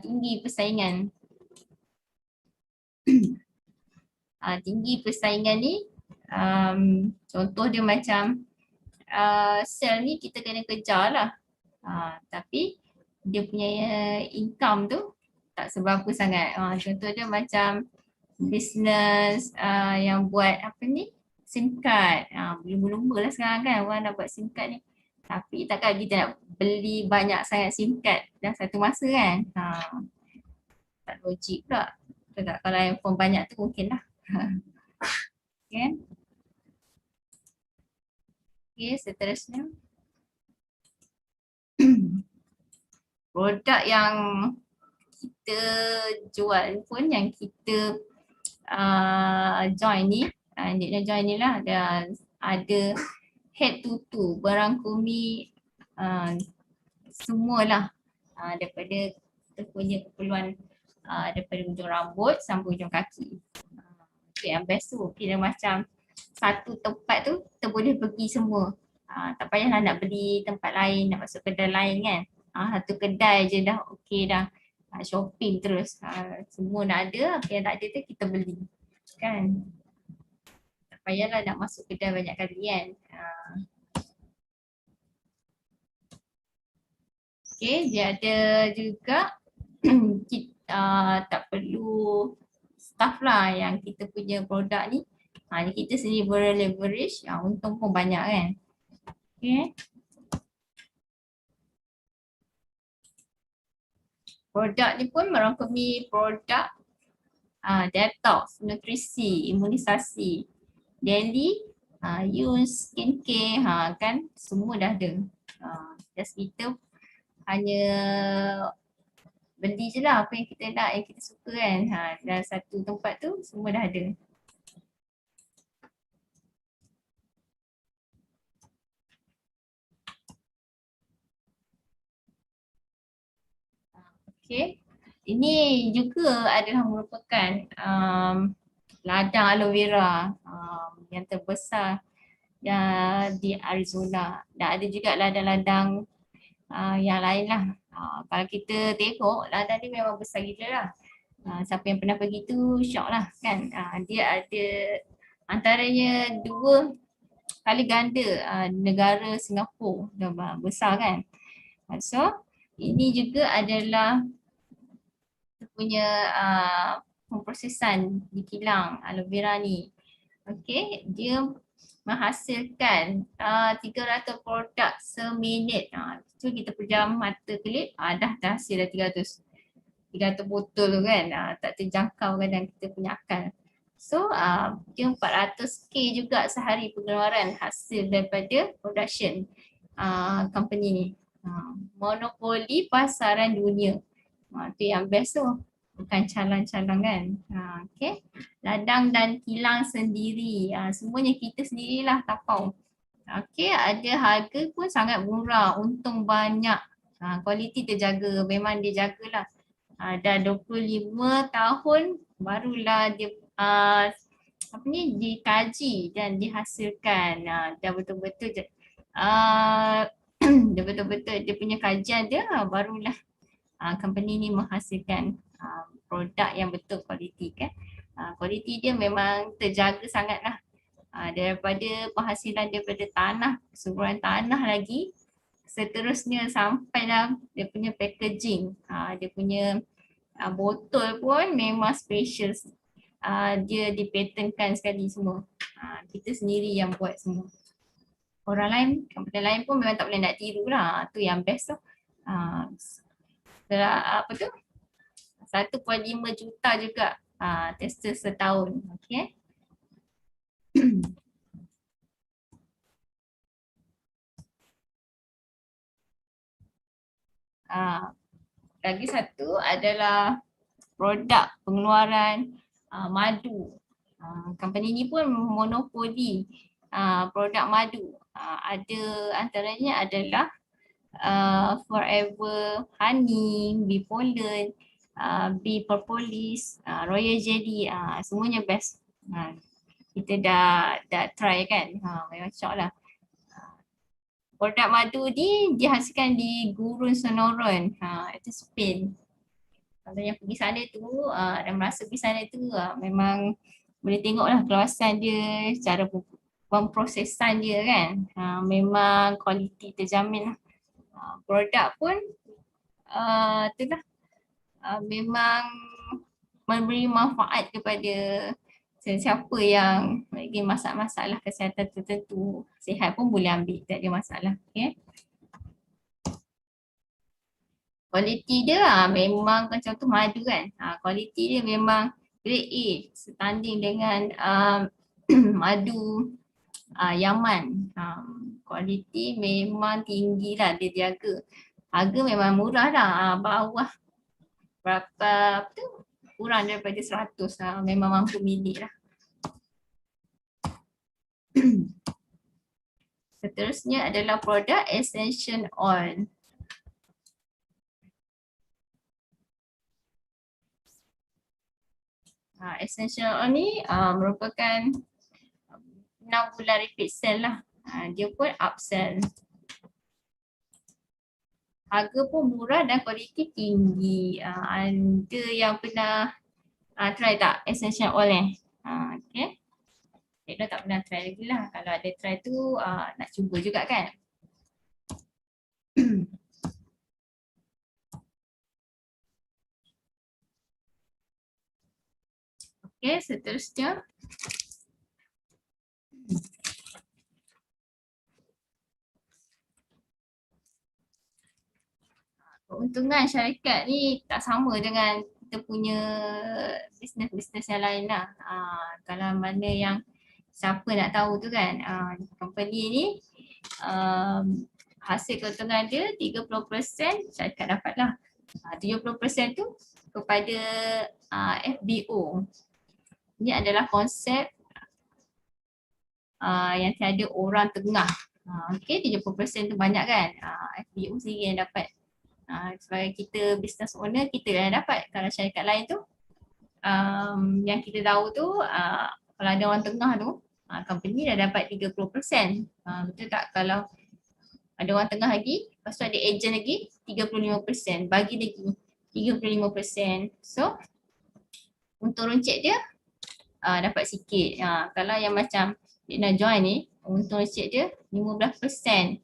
tinggi persaingan. Tinggi persaingan ni contoh dia macam sell ni kita kena kejar lah. Tapi dia punya income tu tak seberapa sangat. Contoh dia macam business yang buat apa ni, SIM card. Berlumba-lumba lah sekarang kan orang nak buat SIM card ni. Tapi takkan kita nak beli banyak sangat SIM card dalam satu masa kan. Tak logik pula. Tak, kalau handphone banyak tu mungkin lah. Okay. Okay, seterusnya. Produk yang kita jual pun, yang kita join ni, join ni lah, ada head to toe, berangkumi semualah daripada kita punya keperluan daripada ujung rambut sampai ujung kaki. Itu yang best tu, kira macam satu tempat tu kita boleh pergi semua. Tak payahlah nak beli tempat lain, nak masuk kedai lain kan. Satu kedai je dah okey dah. Shopping terus. Semua nak ada, apa yang tak ada tu kita beli. Kan? Tak payahlah nak masuk kedai banyak kali kan. Okay, dia ada juga kita tak perlu staff lah yang kita punya produk ni. Kita sendiri leverage, untung pun banyak kan. Okay. Produk ni pun merangkumi produk detox, nutrisi, imunisasi, daily, use, skincare, kan semua dah ada. Just kita hanya beli je lah apa yang kita nak, yang kita suka kan. Dalam satu tempat tu semua dah ada. Okay. Ini juga adalah merupakan ladang aloe vera yang terbesar di Arizona. Dan ada juga ladang-ladang yang lain lah. Kalau kita tengok ladang ni memang besar gila lah. Siapa yang pernah pergi tu syok lah kan. Dia ada antaranya 2 kali ganda negara Singapura. Besar kan. So ini juga adalah punya pemprosesan di kilang aloe vera ni. Okay, dia menghasilkan 300 produk seminit. So kita pejam mata kelip, dah hasil dah 300 botol tu kan. Tak terjangkau kadang kita punya akal. So dia 400k juga sehari pengeluaran hasil daripada production company ni. Monopoli pasaran dunia. Itu yang best tu. Bukan calang-calang kan. Okay. Ladang dan kilang sendiri. Semuanya kita sendirilah tapau. Okay. Ada harga pun sangat murah. Untung banyak. Kualiti terjaga. Memang dia jagalah. Dah 25 tahun barulah dia dikaji dan dihasilkan. Dah betul-betul dia betul-betul dia punya kajian dia barulah company ni menghasilkan produk yang betul kualiti kan. Kualiti dia memang terjaga sangatlah. Daripada penghasilan daripada tanah, kesuburan tanah lagi, seterusnya sampailah dia punya packaging, dia punya botol pun memang special. Dia dipatentkan sekali semua. Kita sendiri yang buat semua. Orang lain, company lain pun memang tak boleh nak tiru lah. Tu yang best tu. Apa tu? 1.5 juta juga tester setahun. Okay. Lagi satu adalah produk pengeluaran madu. Company ni pun monopoli produk madu. Ada antaranya adalah Forever Honey, Bee Pollen, Bee Propolis, Royal Jelly, semuanya best. Kita dah try kan, memang syok lah. Produk madu ni dihasilkan di Gurun Sonoran, itu Spain. Kalau yang pergi sana tu dan merasa pergi sana tu memang boleh tengoklah keluasan dia, cara pemprosesan dia kan. Memang kualiti terjamin lah. Produk pun itulah memang memberi manfaat kepada sesiapa yang memiliki masalah kesihatan tertentu. Sihat pun boleh ambil, tak ada masalah. Okay. Kualiti dia memang contoh madu kan. Kualiti dia memang grade A, setanding dengan madu Yaman. Kualiti memang tinggi lah, dia jaga. Harga memang murah lah, bawah berapa tu, kurang daripada 100 lah, memang mampu milik lah. Seterusnya adalah produk essential oil. Essential oil ni merupakan 6 bulan repeat sale lah. Dia pun upsell. Harga pun murah dan kualiti tinggi. Ada yang pernah try tak essential oil ni? Okay. Cikgu tak pernah try lagi lah. Kalau ada try tu nak cuba juga kan. Okay, seterusnya. Keuntungan syarikat ni tak sama dengan kita punya bisnes-bisnes yang lain lah. Kalau mana yang siapa nak tahu tu kan, company ni hasil keuntungan dia 30% syarikat dapat lah. 70% tu kepada FBO. Ini adalah konsep yang tiada orang tengah. Okay, 70% tu banyak kan. FBO sendiri yang dapat. Sebagai kita business owner, kita yang dapat. Kalau syarikat lain tu, yang kita tahu tu, kalau ada orang tengah tu, company dah dapat 30%. Betul tak? Kalau ada orang tengah lagi, lepas tu ada agent lagi, 35%. Bagi lagi 35%. So, untung runcit dia dapat sikit. Kalau yang macam dia nak join ni, untung runcit dia 15%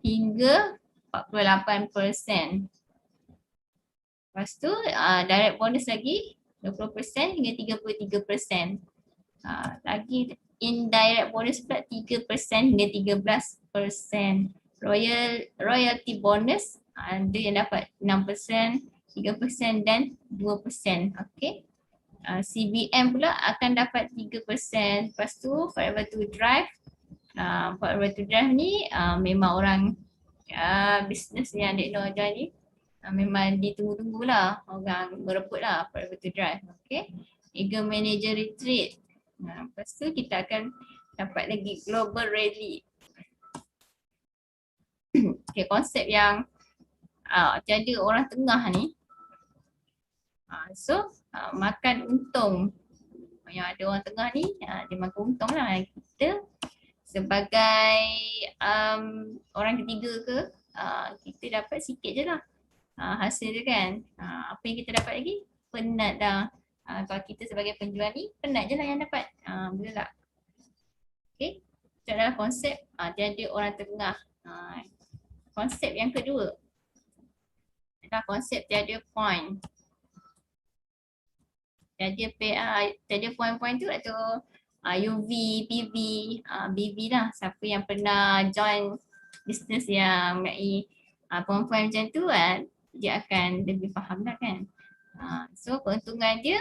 hingga 48%. Lepas tu direct bonus lagi 20% hingga 33%. Lagi indirect bonus pula 3% hingga 13%. Royalty bonus ada yang dapat 6%, 3% dan 2%. Okay. CBM pula akan dapat 3%. Lepas tu Forever to Drive. Forever to Drive ni memang orang bisnes yang Dek Noh join ni memang ditunggu-tunggu lah. Orang berebut lah Forever to Drive. Okay. Eagle Manager Retreat. Lepas tu kita akan dapat lagi Global Rally. Okay, konsep yang tiada orang tengah ni. So makan untung. Yang ada orang tengah ni dia makan untung lah. Kita sebagai orang ketiga ke, kita dapat sikit je lah hasil dia kan. Apa yang kita dapat lagi? Penat dah. Kalau kita sebagai penjual ni, penat je lah yang dapat. Betul tak? Okay. Itu adalah konsep tiada orang tengah. Konsep yang kedua adalah konsep tiada point. Tiada point-point tu atau UV, PV, BV lah. Siapa yang pernah join bisnes yang mengenai point-point macam tu dia akan lebih faham lah kan. So keuntungan dia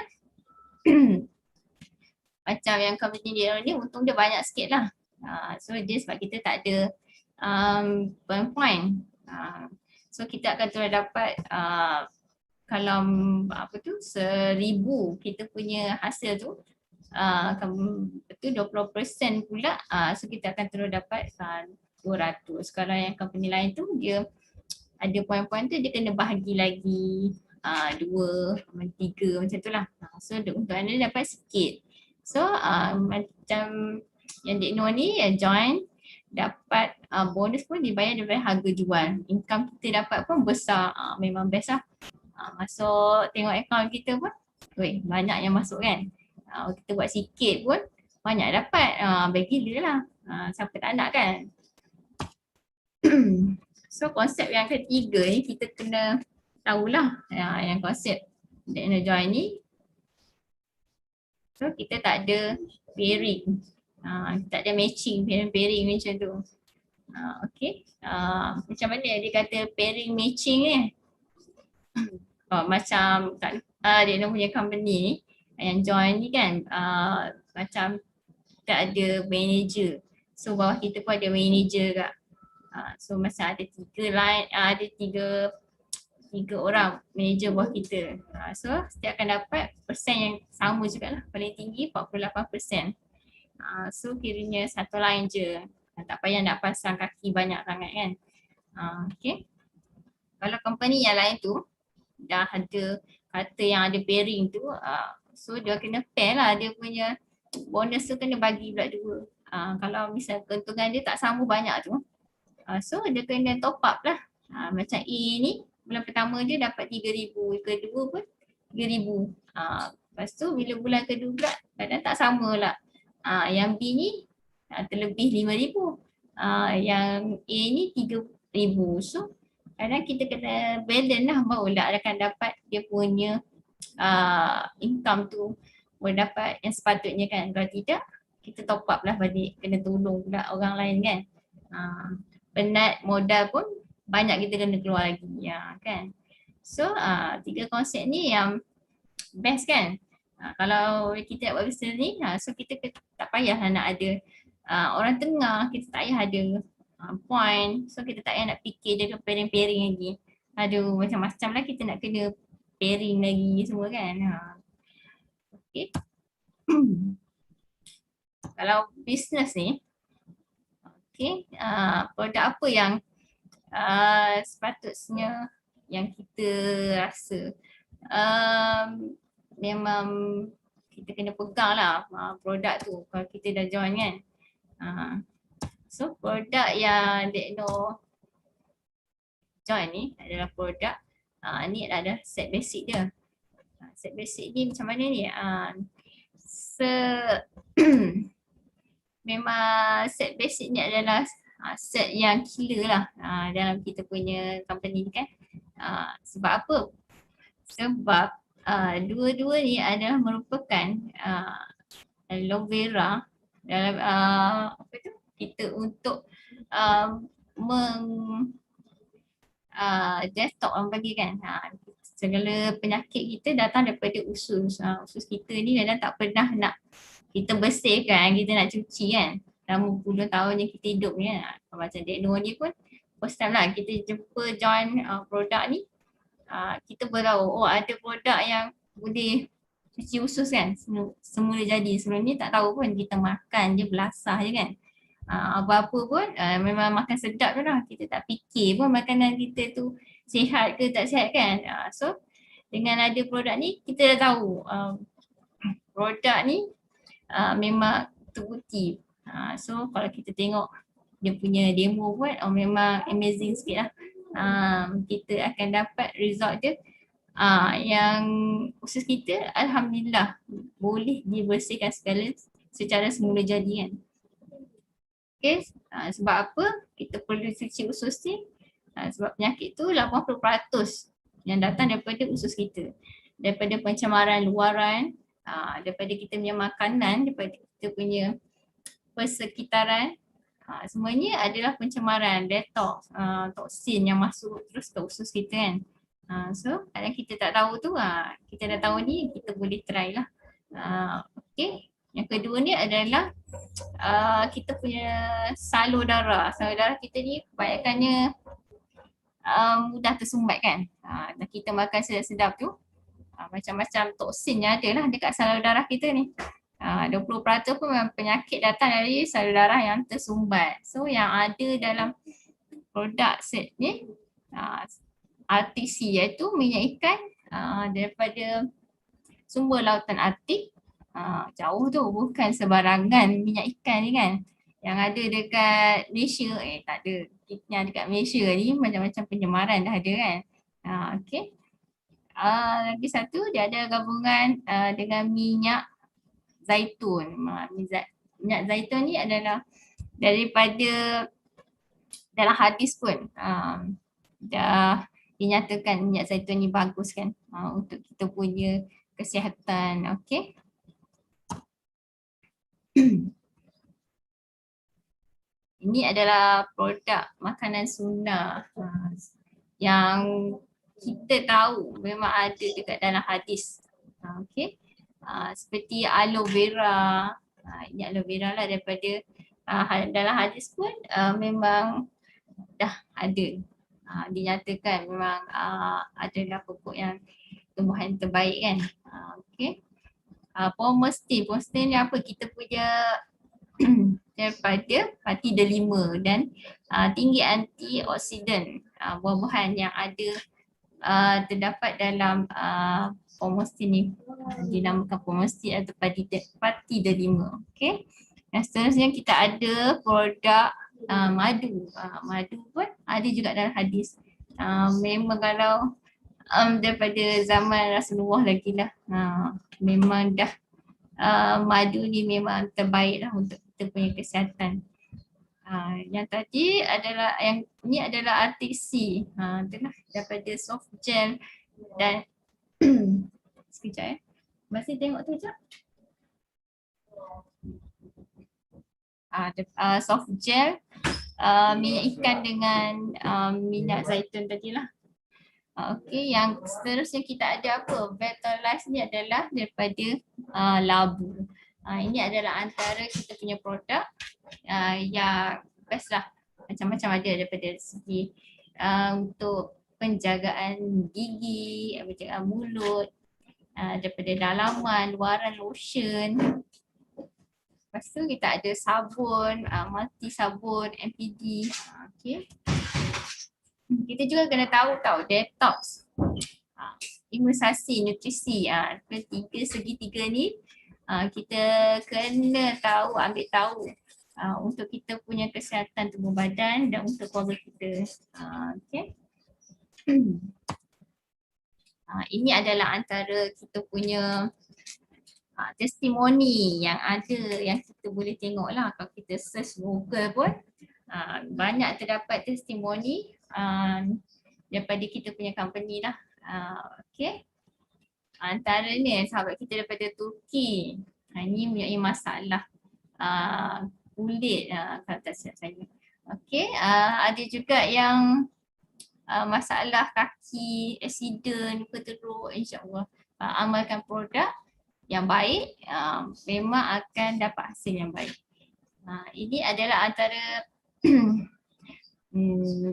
macam yang company dia ni untung dia banyak sikit lah. So dia sebab kita tak ada point-point. So kita akan terus dapat kalau 1,000 kita punya hasil tu betul 20% pula, so kita akan terus dapat 200. Kalau yang company lain tu dia ada poin-poin tu dia kena bahagi lagi 2, 3 macam tu lah. So keuntungan dia dapat sikit. So macam yang Dek Noh ni join dapat bonus pun dibayar daripada harga jual. Income kita dapat pun besar, memang best lah. Masuk tengok akaun kita pun banyak yang masuk kan. Kita buat sikit pun banyak dapat, bagi dia lah. Siapa tak nak kan. So konsep yang ketiga ni kita kena tahulah yang konsep Dek Noh join ni. So kita tak ada pairing, tak ada matching, pairing macam tu. Okay, macam mana dia kata pairing matching ni? Macam Dek Noh punya company ni yang join ni kan, macam tak ada manager. So bawah kita pun ada manager kak. So masa ada 3 line, ada 3 orang manager bawah kita. So setiap akan dapat persen yang sama jugalah, paling tinggi 48%. So kiranya satu line je. Tak payah nak pasang kaki banyak sangat kan. Okay. Kalau company yang lain tu dah ada kata yang ada pairing tu, so dia kena pair lah, dia punya bonus tu kena bagi pula dua. Kalau misal keuntungan dia tak sama banyak tu, so dia kena top up lah. Macam A ni bulan pertama je dapat 3,000, kedua pun 3,000. Lepas tu bila bulan kedua pula kadang tak sama lah. Yang B ni terlebih 5,000. Yang A ni 3,000. So kadang kita kena balance lah, barulah akan dapat dia punya income tu boleh dapat yang sepatutnya kan. Kalau tidak, kita top up lah balik, kena tolong pula orang lain kan. Penat modal pun banyak kita kena keluar lagi kan. So 3 konsep ni yang best kan. Kalau kita nak buat business ni, so kita tak payah lah nak ada orang tengah, kita tak payah ada point. So kita tak payah nak fikir dia pairing-pairing lagi. Aduh, macam-macam lah kita nak kena pairing lagi semua kan. Okay. Kalau business ni, okay, produk apa yang sepatutnya yang kita rasa memang kita kena pegang lah produk tu kalau kita dah join kan. So produk yang Dekno join ni adalah produk ni adalah set basic dia. Set basic ni macam mana ni? Memang set basic ni adalah set yang killer lah dalam kita punya company ni kan. Sebab apa? Sebab dua-dua ni adalah merupakan aloe vera dalam apa tu? Kita untuk detox orang panggil kan. Segala penyakit kita datang daripada usus. Usus kita ni kadang tak pernah nak kita bersihkan, kita nak cuci kan. Dalam puluh tahun yang kita hidup ni kan. Macam Dekno ni pun first time lah kita jumpa join produk ni. Kita baru tahu, ada produk yang boleh cuci usus kan. Semula jadi, sebelum ni tak tahu pun, kita makan je belasah je kan. Apa-apa pun memang makan sedap je lah. Kita tak fikir pun makanan kita tu sihat ke tak sihat kan. So dengan ada produk ni kita dah tahu produk ni memang terbukti. So kalau kita tengok dia punya demo pun memang amazing sikit lah. Kita akan dapat result dia yang usus kita alhamdulillah boleh dibersihkan segala secara semula jadi kan. Okay, sebab apa kita perlu cuci usus ni? Sebab penyakit tu 80% yang datang daripada usus kita. Daripada pencemaran luaran, daripada kita punya makanan, daripada kita punya persekitaran, semuanya adalah pencemaran, detox, toksin yang masuk terus ke usus kita kan. So kalau kita tak tahu tu, kita dah tahu ni, kita boleh try lah. Okay. Yang kedua ni adalah kita punya salur darah. Salur darah kita ni kebanyakannya mudah tersumbat kan. Dan kita makan sedap-sedap tu, macam-macam toksin yang ada lah dekat salur darah kita ni. 20% pun penyakit datang dari salur darah yang tersumbat. So yang ada dalam produk set ni RTC, iaitu minyak ikan daripada sumber lautan Artik. Jauh tu, bukan sebarangan minyak ikan ni kan. Yang ada dekat Malaysia, tak ada. Yang dekat Malaysia ni macam-macam pencemaran dah ada kan. Okay. Lagi satu, dia ada gabungan dengan minyak zaitun. Minyak zaitun ni adalah daripada dalam hadis pun dah dinyatakan minyak zaitun ni bagus kan untuk kita punya kesihatan. Okay. Ini adalah produk makanan sunnah yang kita tahu memang ada dekat dalam hadis. Okay. Seperti aloe vera. Ini aloe vera lah daripada dalam hadis pun memang dah ada. Dinyatakan memang adalah pokok yang tumbuhan terbaik kan. Okay. Pomestin. Pomestin ni apa? Kita punya daripada parti delima dan tinggi antioksidan buah-buahan yang ada terdapat dalam pomostin ni, dinamakan pomostin atau parti delima. Okey. Dan seterusnya kita ada produk madu. Madu pun ada juga dalam hadis. Memang kalau daripada zaman Rasulullah lagi lah. Memang dah madu ni memang terbaik lah untuk kita punya kesihatan. Yang tadi adalah, yang ni adalah RTC. Itulah daripada soft gel dan sekejap masih tengok tu sekejap. Soft gel, minyak ikan dengan minyak zaitun tadi lah. Okey, yang seterusnya kita ada apa? Vitalize ni adalah daripada labu. Ini adalah antara kita punya produk yang best lah. Macam-macam ada daripada segi untuk penjagaan gigi, penjagaan mulut, daripada dalaman, luaran lotion. Lepas tu kita ada sabun, multi sabun, MPD. Okey. Kita juga kena tahu detox, imunisasi, nutrisi. Ketiga segitiga ni kita kena tahu, ambil tahu untuk kita punya kesihatan tubuh badan dan untuk keluarga kita. Okay. Ini adalah antara kita punya testimoni yang ada, yang kita boleh tengok lah. Kalau kita search Google pun banyak terdapat testimoni daripada kita punya company lah. Okay. Antaranya sahabat kita daripada Turki. Ini mempunyai masalah kulit, kalau tak silap saya. Okay. Ada juga yang masalah kaki, accident, luka teruk. InsyaAllah amalkan produk yang baik, memang akan dapat hasil yang baik. Ini adalah antara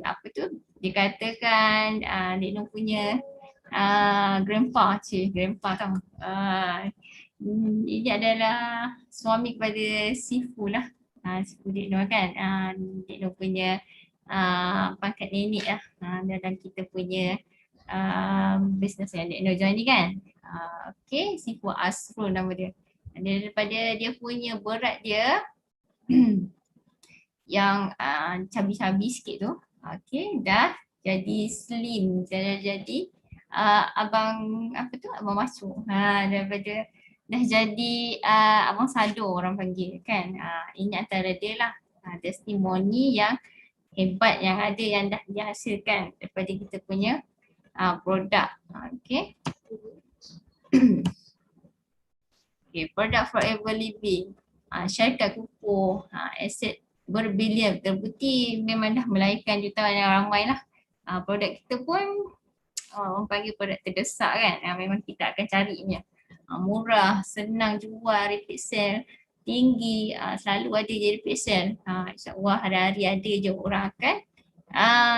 apa tu, dikatakan Dik Nur punya grandpa tau. Ini adalah suami kepada Sifu lah. Sifu Dik Nur kan. Dik Nur punya pangkat nenek lah dalam kita punya bisnes yang Dik Nur join ni kan. Okay, Sifu Asrul nama dia. Daripada dia punya berat dia yang cabi-cabi sikit tu, okay, dah jadi slim, jadi abang apa tu, abang masuk. Daripada dah jadi abang sado orang panggil kan. Ini antara dia lah testimoni yang hebat yang ada, yang dah dihasilkan daripada kita punya produk. Okay. Okay, produk Forever Living, syarikat kukuh, aset berbilion, terbukti memang dah melahirkan jutaan yang ramai lah. Produk kita pun orang panggil produk terdesak kan, memang kita akan cari punya. Murah, senang jual, repeat sale tinggi, selalu ada je repeat sale. InsyaAllah hari-hari ada je orang akan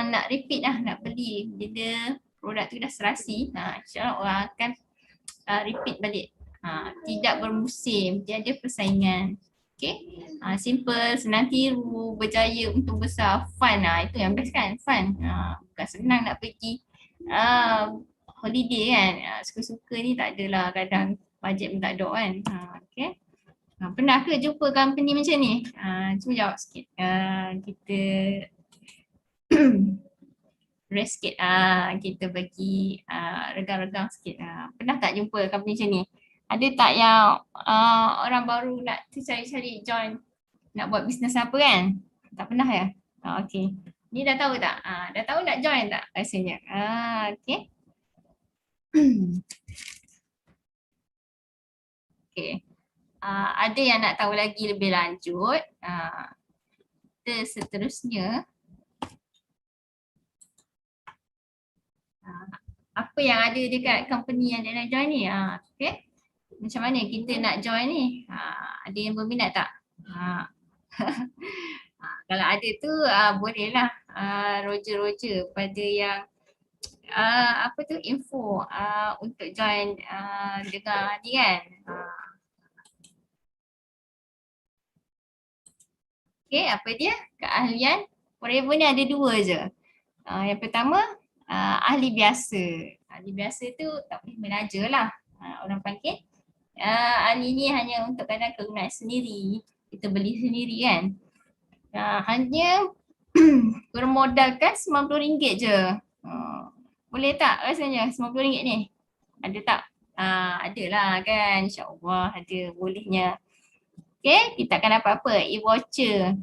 nak repeat lah, nak beli. Bila produk tu dah serasi, InsyaAllah orang akan repeat balik. Tidak bermusim, tiada persaingan. Okay. Simple, senang tiru, berjaya, untung besar, fun. Itu yang best kan, fun. Bukan senang nak pergi holiday kan. Suka-suka ni tak adalah, kadang bajet pun tak ada kan. Okay. Pernah ke jumpa company macam ni? Cuba jawab sikit. Kita rest sikit. Kita bagi regang-regang sikit. Pernah tak jumpa company macam ni? Ada tak yang orang baru nak cari-cari join, nak buat bisnes apa kan? Tak pernah ya? Okay. Ni dah tahu tak? Dah tahu nak join tak rasanya? Okay. Okay. Ada yang nak tahu lagi lebih lanjut? Kita seterusnya. Apa yang ada dekat company yang nak join ni? Okay. Macam mana kita nak join ni? Ada yang berminat tak? Kalau ada tu bolehlah roger pada yang apa tu info untuk join dengar ni kan. Okay, apa dia? Keahlian forever ni ada dua je. Yang pertama, ahli biasa. Ahli biasa tu tak boleh menaja lah. Orang panggil. Ahli ni hanya untuk kadang kegunaan sendiri. Kita beli sendiri kan. Hanya bermodalkan RM90 je. Boleh tak rasanya RM90 ni? Ada tak? Ada lah kan. InsyaAllah ada bolehnya. Okay, kita akan dapat apa? E-voucher.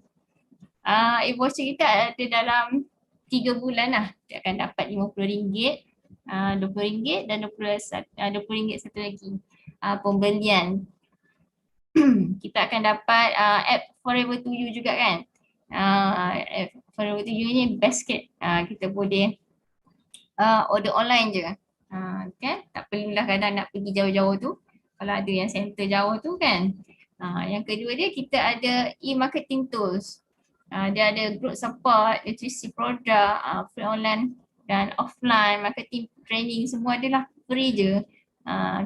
E-voucher kita ada dalam 3 bulan lah. Kita akan dapat RM50, RM20 dan RM20 satu lagi pembelian. Kita akan dapat app Forever to You juga kan. App Forever to You ni basket. Kita boleh order online je. Kan? Tak perlulah kadang nak pergi jauh-jauh tu. Kalau ada yang center jauh tu kan. Yang kedua dia kita ada e-marketing tools. Dia ada group support, nutrisi produk, free online dan offline, marketing training semua adalah free je.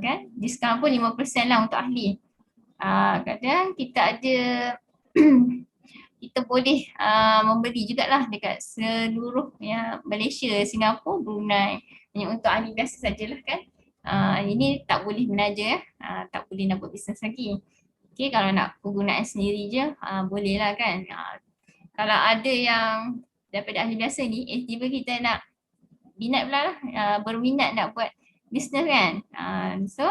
Kan? Diskaun pun 5% lah untuk ahli. Kadang kita ada kita boleh membeli jugalah dekat seluruh Malaysia, Singapura, Brunei. Hanya untuk ahli biasa sajalah kan. Ini tak boleh menaja tak boleh nak buat bisnes lagi. Okay, kalau nak penggunaan sendiri je boleh lah kan. Kalau ada yang daripada ahli biasa ni, tiba kita nak minat pula lah, berminat nak buat bisnes kan. So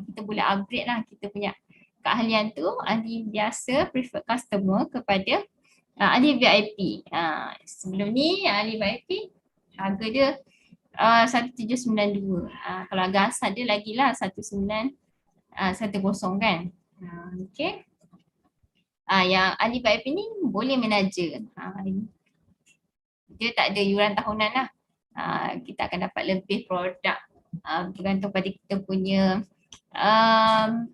kita boleh upgrade lah kita punya keahlian tu, ahli biasa preferred customer kepada ahli VIP. Sebelum ni ahli VIP harga dia 1792. Kalau harga asal dia lagi lah 1910 kan. Okay. Yang ahli VIP ni boleh menaja. Dia tak ada yuran tahunan lah. Kita akan dapat lebih produk bergantung pada kita punya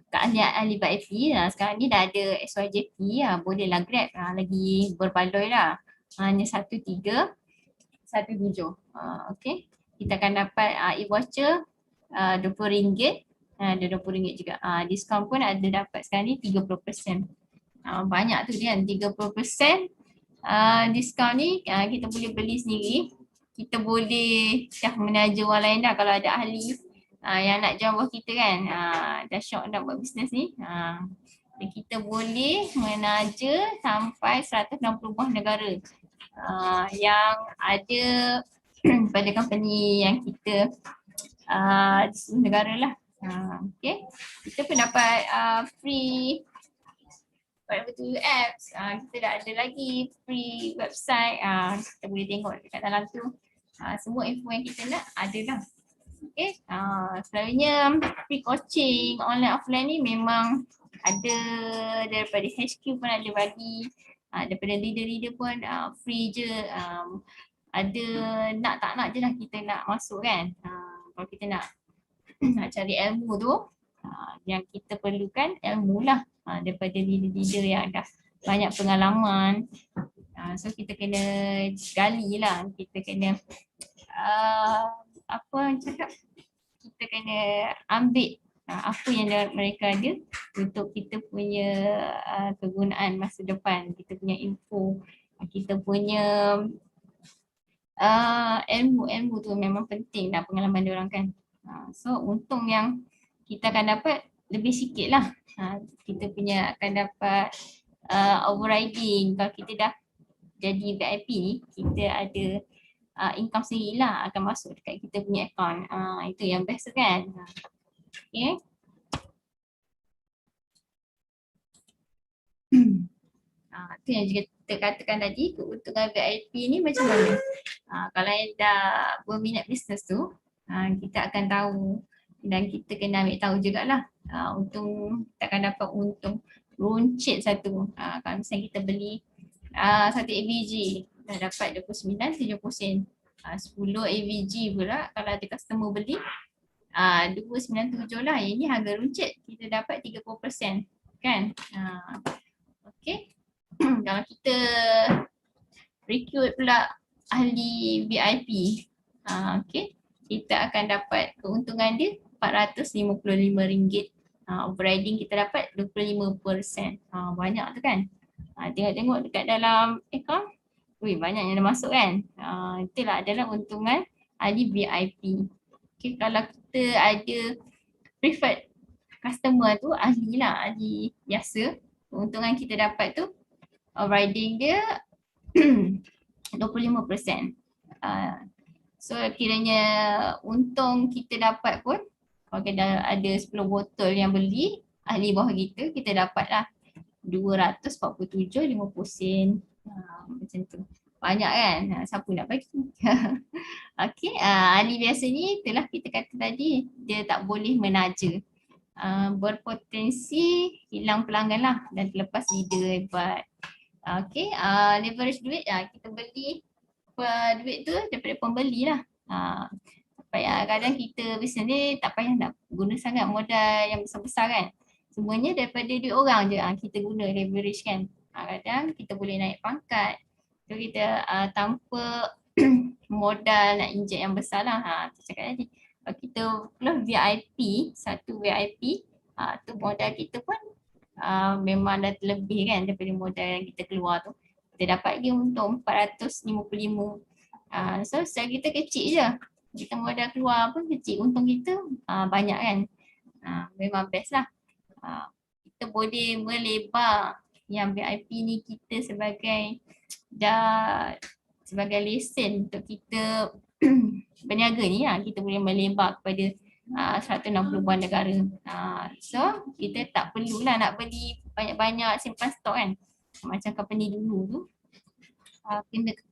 keahlian ahli VIP. Sekarang ni dah ada SYJP, bolehlah grab lagi berbaloi lah. Hanya 1317. Okay. Kita akan dapat e-voucher RM20. Ada RM20 juga. Diskaun pun ada dapat sekarang ni 30%. Banyak tu kan, 30% diskaun ni kita boleh beli sendiri. Kita boleh dah menaja orang lain dah kalau ada ahli yang nak join bawah kita kan. Dah syok nak buat bisnes ni. Kita boleh menaja sampai 160 buah negara yang ada pada company yang kita di seluruh negara lah. Okay. Kita pun dapat free Forever to You apps. Kita dah ada lagi free website. Kita boleh tengok dekat dalam tu. Semua info yang kita nak ada lah. Okay. Selalunya free coaching online offline ni memang ada daripada HQ pun ada bagi. Daripada leader-leader pun free je. Ada nak tak nak je lah kita nak masuk kan. Kalau kita nak cari ilmu tu, yang kita perlukan ilmu lah daripada leader-leader yang dah banyak pengalaman. So kita kena gali lah, kita kena kita kena ambil apa yang mereka ada untuk kita punya kegunaan masa depan, kita punya info, kita punya ilmu tu memang penting lah pengalaman diorang kan. So untung yang kita akan dapat lebih sikit lah. Kita punya akan dapat overriding. Kalau kita dah jadi VIP ni, kita ada income sendiri lah akan masuk dekat kita punya account. Itu yang best kan. Okay. Itu yang juga kita katakan tadi, keuntungan VIP ni macam mana. Kalau yang dah berminat bisnes tu, kita akan tahu dan kita kena ambil tahu jugalah untung, kita akan dapat untung runcit satu. Kalau misalnya kita beli satu AVG dah dapat 29-70 sen. 10 AVG pula kalau ada customer beli 297 lah. Ini harga runcit, kita dapat 30% kan. Okay. Kalau kita recruit pula ahli VIP, okay, kita akan dapat keuntungan dia RM455. Overriding kita dapat 25%. Banyak tu kan. Tengok-tengok dekat dalam account, banyak yang dah masuk kan. Itulah adalah untungan ahli VIP. Okay, kalau kita ada preferred customer tu ahli lah, ahli biasa, keuntungan kita dapat tu riding dia 25%. So kiranya untung kita dapat pun, kalau kita ada 10 botol yang beli ahli bawah kita dapat lah 247.50 sen. Macam tu. Banyak kan? Siapa nak bagi? Okey, ahli biasa ni itulah kita kata tadi, dia tak boleh menaja. Berpotensi hilang pelanggan lah dan terlepas leader hebat. Okey, leverage duit, kita beli duit tu daripada pembeli lah. Kadang kita bisnes ni tak payah nak guna sangat modal yang besar-besar kan. Semuanya daripada duit orang je kita guna leverage kan. Kadang kita boleh naik pangkat. So kita tanpa modal nak injek yang besar lah. Tu cakap tadi. Kalau kita close VIP, satu VIP, tu modal kita pun memang dah terlebih kan daripada modal yang kita keluar tu. Kita dapat lagi untung 455. So secara kita kecil je. Kita modal keluar pun kecil, untung kita banyak kan. Memang best lah. Kita boleh melebar yang VIP ni kita sebagai lesen untuk kita berniaga ni kita boleh melebar kepada 160 buah negara. So kita tak perlulah nak beli banyak-banyak simpan stok kan. Macam company dulu tu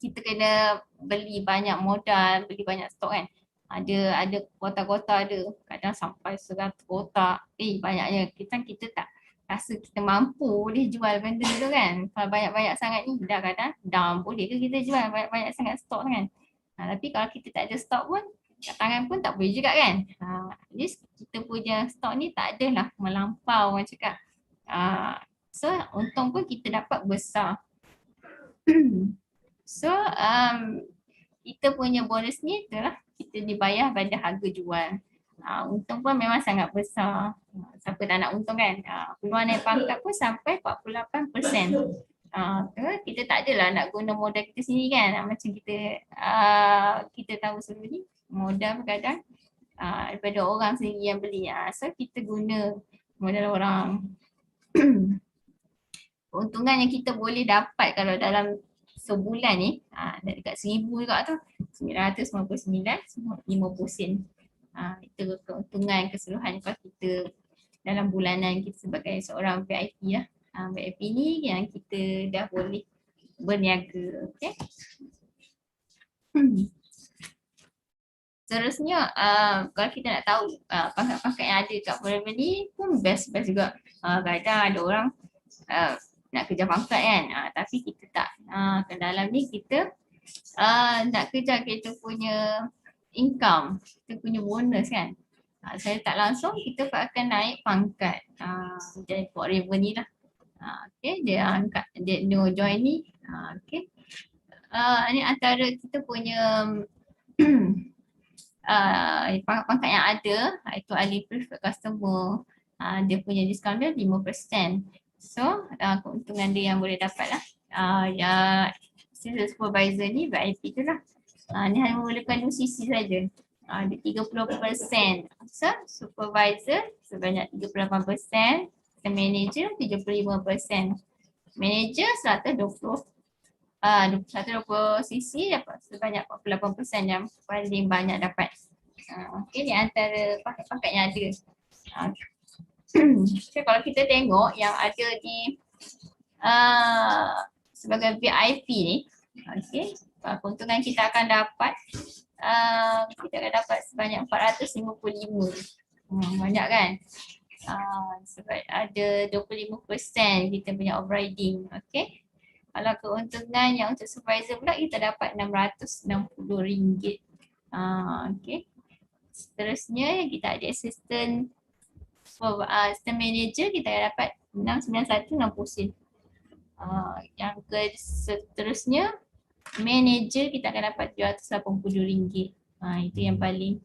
kita kena beli banyak modal, beli banyak stok kan. Ada kotak-kotak ada, kadang sampai 100 kotak. Banyaknya. Kita tak rasa kita mampu boleh jual benda tu kan. Kalau banyak-banyak sangat ni dah kadang boleh ke kita jual banyak-banyak sangat stok kan. Tapi kalau kita tak ada stok pun, kat tangan pun tak boleh juga kan. At least kita punya stok ni tak adalah melampau orang cakap. So untung pun kita dapat besar. So kita punya bonus ni itulah kita dibayar pada harga jual. Untung pun memang sangat besar. Siapa tak nak untung kan. Peluang naik pangkat pun sampai 48%. Kita tak adalah nak guna modal kita sendiri kan. Macam kita tahu sebelum ni modal kadang daripada orang sendiri yang beli. So kita guna modal orang. Keuntungan yang kita boleh dapat kalau dalam sebulan ni dekat 1000 juga tu 999.50 sen. Itu keuntungan keseluruhan kalau kita dalam bulanan kita sebagai seorang VIP lah. VIP ni yang kita dah boleh berniaga. Okay. Seterusnya kalau kita nak tahu pangkat-pangkat yang ada kat Forever ni pun best juga. Kadang ada orang nak kejar pangkat kan, tapi kita tak. Dalam ni kita nak kejar kita punya income, kita punya bonus kan. Saya tak langsung kita akan naik pangkat jadi Forever ni lah. Okay, dia angkat dia no join ni. Okay. Ni antara kita punya pangkat yang ada, itu ahli preferred customer. Dia punya diskaun dia 5%. So keuntungan dia yang boleh dapat lah. Sales supervisor ni VIP tu lah. Ni hanya memerlukan 2 sisi saja. Dia 30%. So supervisor sebanyak 38%. Manager 75%. Manager 120 sisi dapat sebanyak 48% yang paling banyak dapat. Okay, di antara pangkat-pangkat yang ada. So kalau kita tengok yang ada di sebagai VIP ni, okay, keuntungan kita akan dapat sebanyak 455. Banyak kan? Sebab ada 25% kita punya overriding. Okay. Kalau keuntungan yang untuk supervisor pula kita dapat RM660. Okay. Seterusnya kita ada assistant manager kita dapat RM691.60. Yang seterusnya manager kita akan dapat RM780. Itu yang paling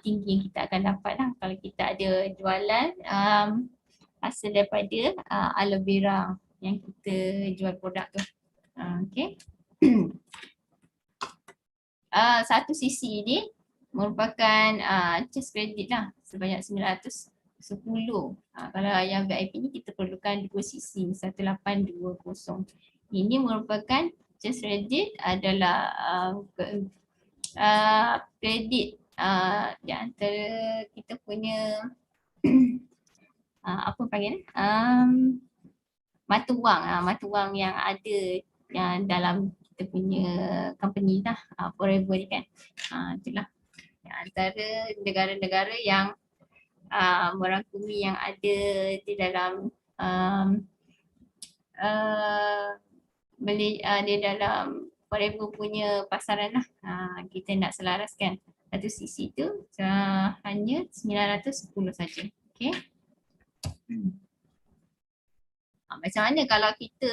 tinggi yang kita akan dapat lah kalau kita ada jualan hasil daripada aloe vera. yang kita jual produk tu. Okay. Satu sisi ni merupakan charge kredit lah sebanyak 910. Kalau yang VIP ni kita perlukan 2 sisi 1820. Ini merupakan charge kredit adalah kredit di antara kita punya apa panggil mata wang yang ada yang dalam kita punya company lah, Forever ni kan. Itulah antara negara-negara yang merangkumi yang ada di dalam di dalam Forever punya pasaran lah. Kita nak selaraskan satu sisi tu hanya 910 saja. Okay. Macam mana kalau kita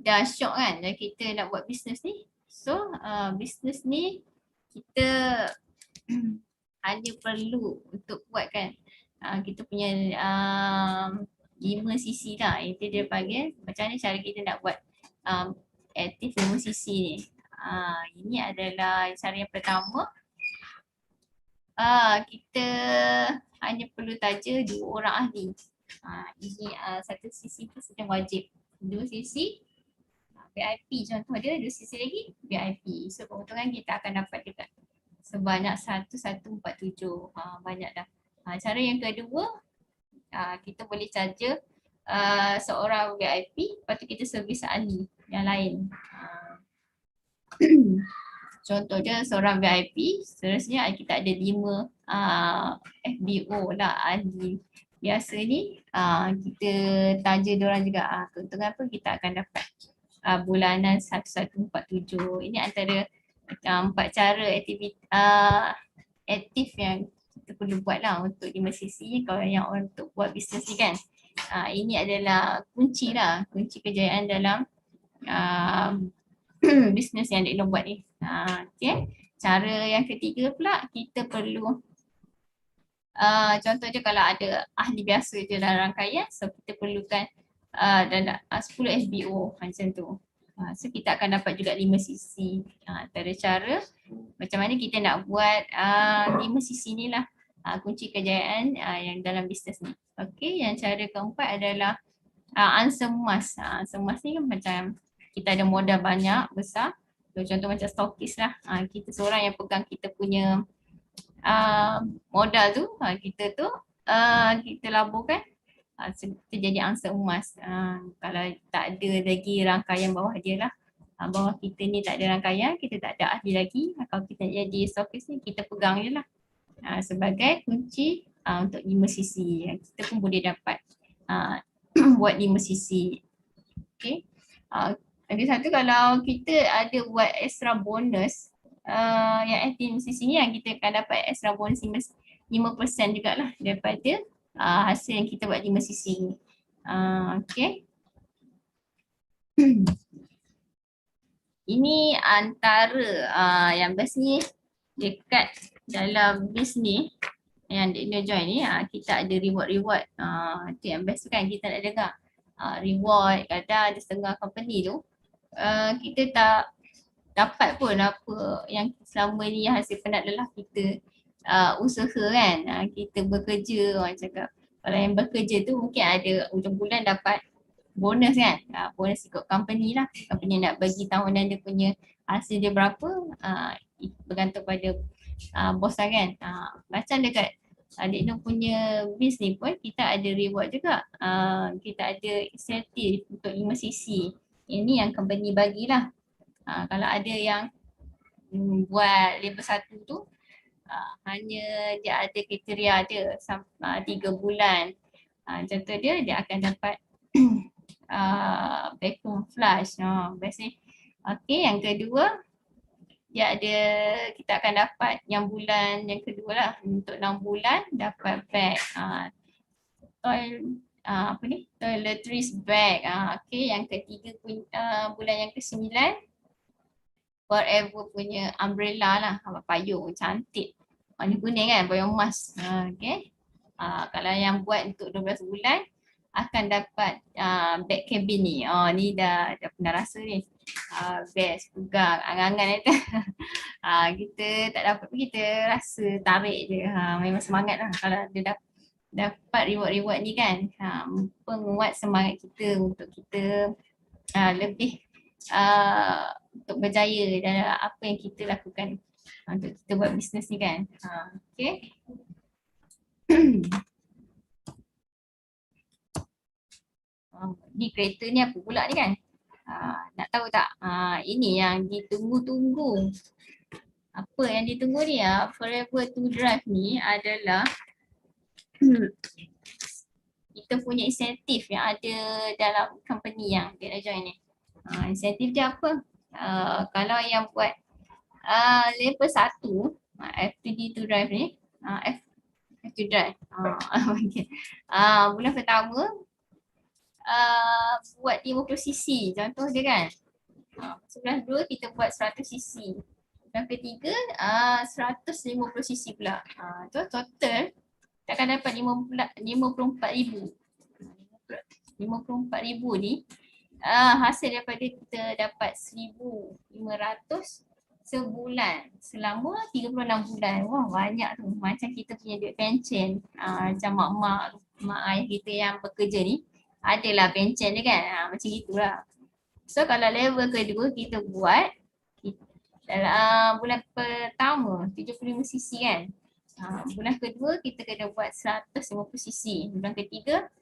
dah syok kan dan kita nak buat bisnes ni. So bisnes ni kita hanya perlu untuk buat kan kita punya 5 sisi lah. Itu dia panggil macam mana cara kita nak buat aktif 5 sisi ni. Ini adalah cara yang pertama. Kita hanya perlu taja 2 orang ahli. Ini satu sisi tu sedang wajib. 2 sisi VIP contoh dia, 2 sisi lagi VIP. So keuntungan kita akan dapat dekat sebanyak 1147. Banyak dah. Cara yang kedua, kita boleh saja seorang VIP, lepas tu kita servis ahli yang lain. Contoh dia seorang VIP, seterusnya kita ada 5 FBO lah ahli. Biasa ni kita taja diorang juga. Keuntungan apa kita akan dapat bulanan 1147. Ini antara 4 cara aktif yang kita perlu buat lah untuk 5 sisi kalau yang untuk buat bisnes ni kan. Ini adalah kunci lah, kunci kejayaan dalam bisnes yang Dek Long buat ni. Okay. Cara yang ketiga pula kita perlu contoh je kalau ada ahli biasa je dalam rangkaian, so kita perlukan 10 SBO macam tu. So kita akan dapat juga 5 sisi. Antara cara macam mana kita nak buat 5 sisi ni lah kunci kejayaan yang dalam bisnes ni. Okay, yang cara keempat adalah answer emas. Answer emas ni kan macam kita ada modal banyak, besar. Contoh macam stokis lah. Kita seorang yang pegang kita punya modal tu, kita laburkan, kita jadi angsa emas. Kalau tak ada lagi rangkaian bawah dia lah, bawah kita ni tak ada rangkaian, kita tak ada ahli lagi, kalau kita jadi stokis ni kita pegang je lah sebagai kunci untuk 5 sisi. Kita pun boleh dapat buat 5 sisi. Okay. Lagi satu, kalau kita ada buat extra bonus yang aktif sisi ni, yang kita akan dapat extra bonus 5% jugalah daripada hasil yang kita buat 5 sisi ni. Okay. Ini antara yang best ni dekat dalam bisnes yang Dek join ni, kita ada reward-reward. Itu yang best kan kita nak dengar. Reward, kadang ada setengah company tu kita tak dapat pun apa yang selama ni hasil penat lelah kita usaha kan. Kita bekerja, orang cakap kalau yang bekerja tu mungkin ada ujung bulan dapat bonus kan. Bonus ikut company lah, company nak bagi tahunan dia punya hasil dia berapa, bergantung pada bos lah kan. Macam dekat Dek Noh punya bisnes pun kita ada reward juga. Kita ada insentif untuk 5 sisi. Ini yang company bagilah. Kalau ada yang buat level 1 tu hanya dia ada kriteria dia sampai 3 bulan. Contoh dia akan dapat vacuum flush. Best ni. Okay, yang kedua kita akan dapat yang bulan yang kedua lah, untuk 6 bulan dapat bag toiletries bag. Okay, yang ketiga bulan yang ke-9 Forever punya umbrella lah, payung cantik warna kuning kan, payung emas. Okay, kalau yang buat untuk 12 bulan akan dapat back cabin ni. Oh ni dah pernah rasa ni. Best, pegang, angan-angan itu. Kita tak dapat, kita rasa tarik je. Memang semangat lah kalau dia dapat reward-reward ni kan. Penguat semangat kita untuk kita lebih untuk berjaya dalam apa yang kita lakukan untuk kita buat bisnes ni kan. Okay. Ni kereta ni apa pula ni kan? Nak tahu tak? Ini yang ditunggu-tunggu. Apa yang ditunggu ni? Forever to Drive ni adalah kita punya insentif yang ada dalam company yang dia nak join ni. Insentif dia apa? Kalau yang buat level 1 F2D to Drive ni, F2 Drive. Okay. Bulan pertama buat 50cc contoh dia kan. Sebelah 2 kita buat 100cc. Bulan ketiga 150cc pula. Tu total kita akan dapat 54,000. 54,000 ni hasil daripada kita dapat 1,500 sebulan selama 36 bulan. Wah banyak tu. Macam kita punya duit pencen. Macam mak ayah kita yang bekerja ni adalah pencen dia kan. Macam gitulah. So kalau level kedua kita buat dalam bulan pertama 75cc kan. Bulan kedua kita kena buat 150cc. Bulan ketiga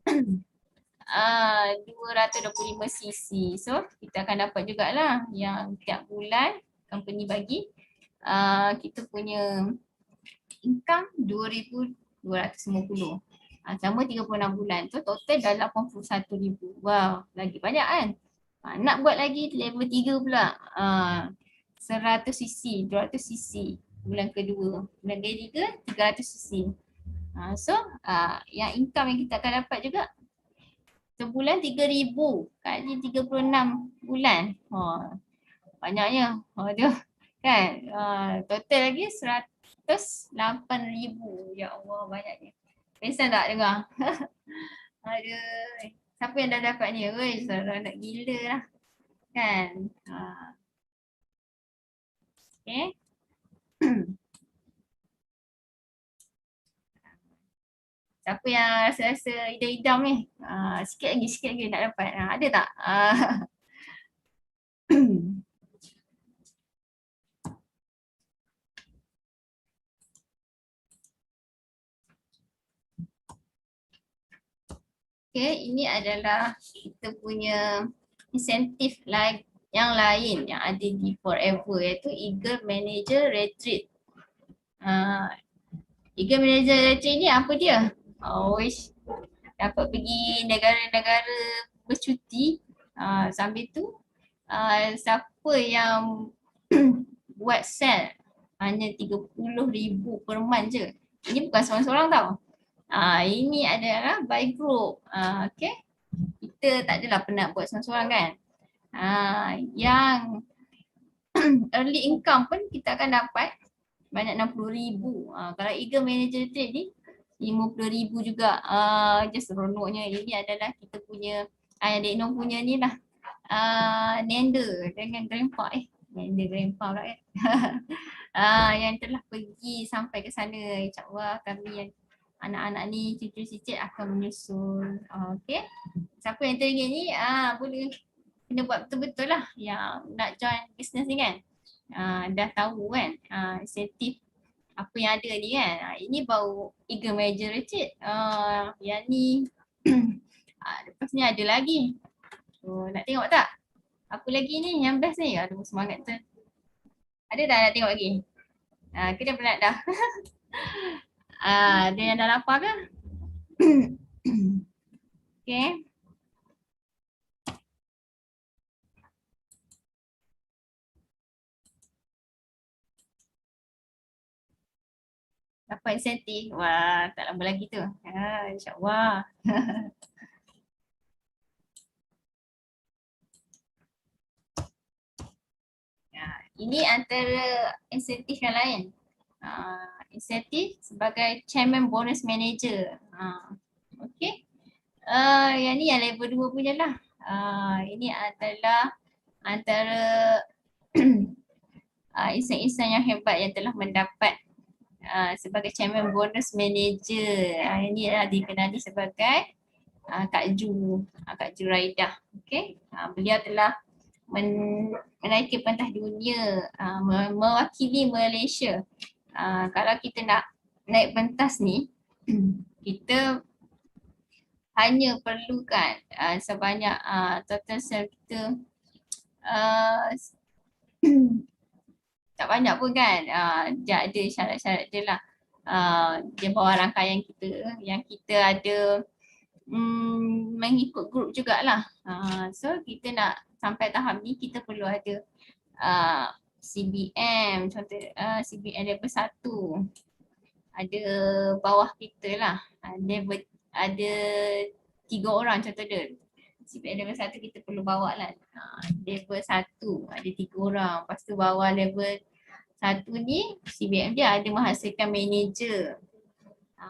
225cc. So kita akan dapat jugalah yang tiap bulan company bagi kita punya income 2,250. Sama 36 bulan. So total dah 81,000. Wow, lagi banyak kan. Nak buat lagi level 3 pula. 100cc, 200cc bulan kedua. Bulan ketiga 300cc. So yang income yang kita akan dapat juga sebulan 3,000 kali 36 bulan. Banyaknya. Dia kan. Total lagi 108,000. Ya Allah banyaknya. Pesan tak dengar? Aduh. Siapa yang dah dapat ni? Weh, nak gila lah. Kan? Okay. Siapa yang rasa-rasa idam-idam ni? Sikit lagi nak dapat. Ada tak? Okay, ini adalah kita punya insentif yang lain yang ada di Forever iaitu Eagle Manager Retreat. Eagle Manager Retreat ni apa dia? Dapat pergi negara-negara bercuti. Sambil tu siapa yang buat sell hanya 30,000 per month je. Ini bukan seorang-seorang tau. Ini adalah by group. Okay. Kita tak adalah penat buat seorang-seorang kan. Yang early income pun kita akan dapat banyak 60,000. Kalau Eagle Manager Trade ni 50,000 juga. Just seronoknya ini adalah kita punya yang Dek Noh punya ni lah. Nenda dengan grandpa Nenda grandpa pula kan. Yang telah pergi sampai ke sana. InsyaAllah kami yang anak-anak ni cucu-cicit akan menyusul. Okay. Siapa yang teringin ni boleh kena buat betul-betul lah yang nak join business ni kan. Dah tahu kan insentif apa yang ada ni kan. Ini baru Eagle Manager Retreat. Yang ni lepas ni ada lagi. Nak tengok tak? Apa lagi ni yang best ni? Aduh semangat tu. Ada tak nak tengok lagi? Kita penat dah. Ada yang dah lapar ke? Okay. Dapat insentif. Wah, tak lama lagi tu. InsyaAllah. Ini antara insentif yang lain. Insentif sebagai chairman bonus manager. Okay. Yang ni yang level 2 punya lah. Ini adalah antara insan-insan yang hebat yang telah mendapat sebagai chairman bonus manager. Ini adalah dikenali sebagai Kak Ju, Kak Ju Raidah. Okay. Beliau telah menaiki pentas dunia, mewakili Malaysia. Kalau kita nak naik pentas ni, kita hanya perlukan sebanyak total sel kita tak banyak pun kan. Dia ada syarat-syarat dia lah. Dia bawa rangkaian kita yang kita ada mengikut grup jugalah. So kita nak sampai tahap ni kita perlu ada CBM, contoh CBM level 1. Ada bawah kita lah. Ada 3 orang contoh dia. CBM level 1 kita perlu bawa lah. Level 1 ada 3 orang. Lepas tu bawah level 1 ni CBM dia ada menghasilkan manager.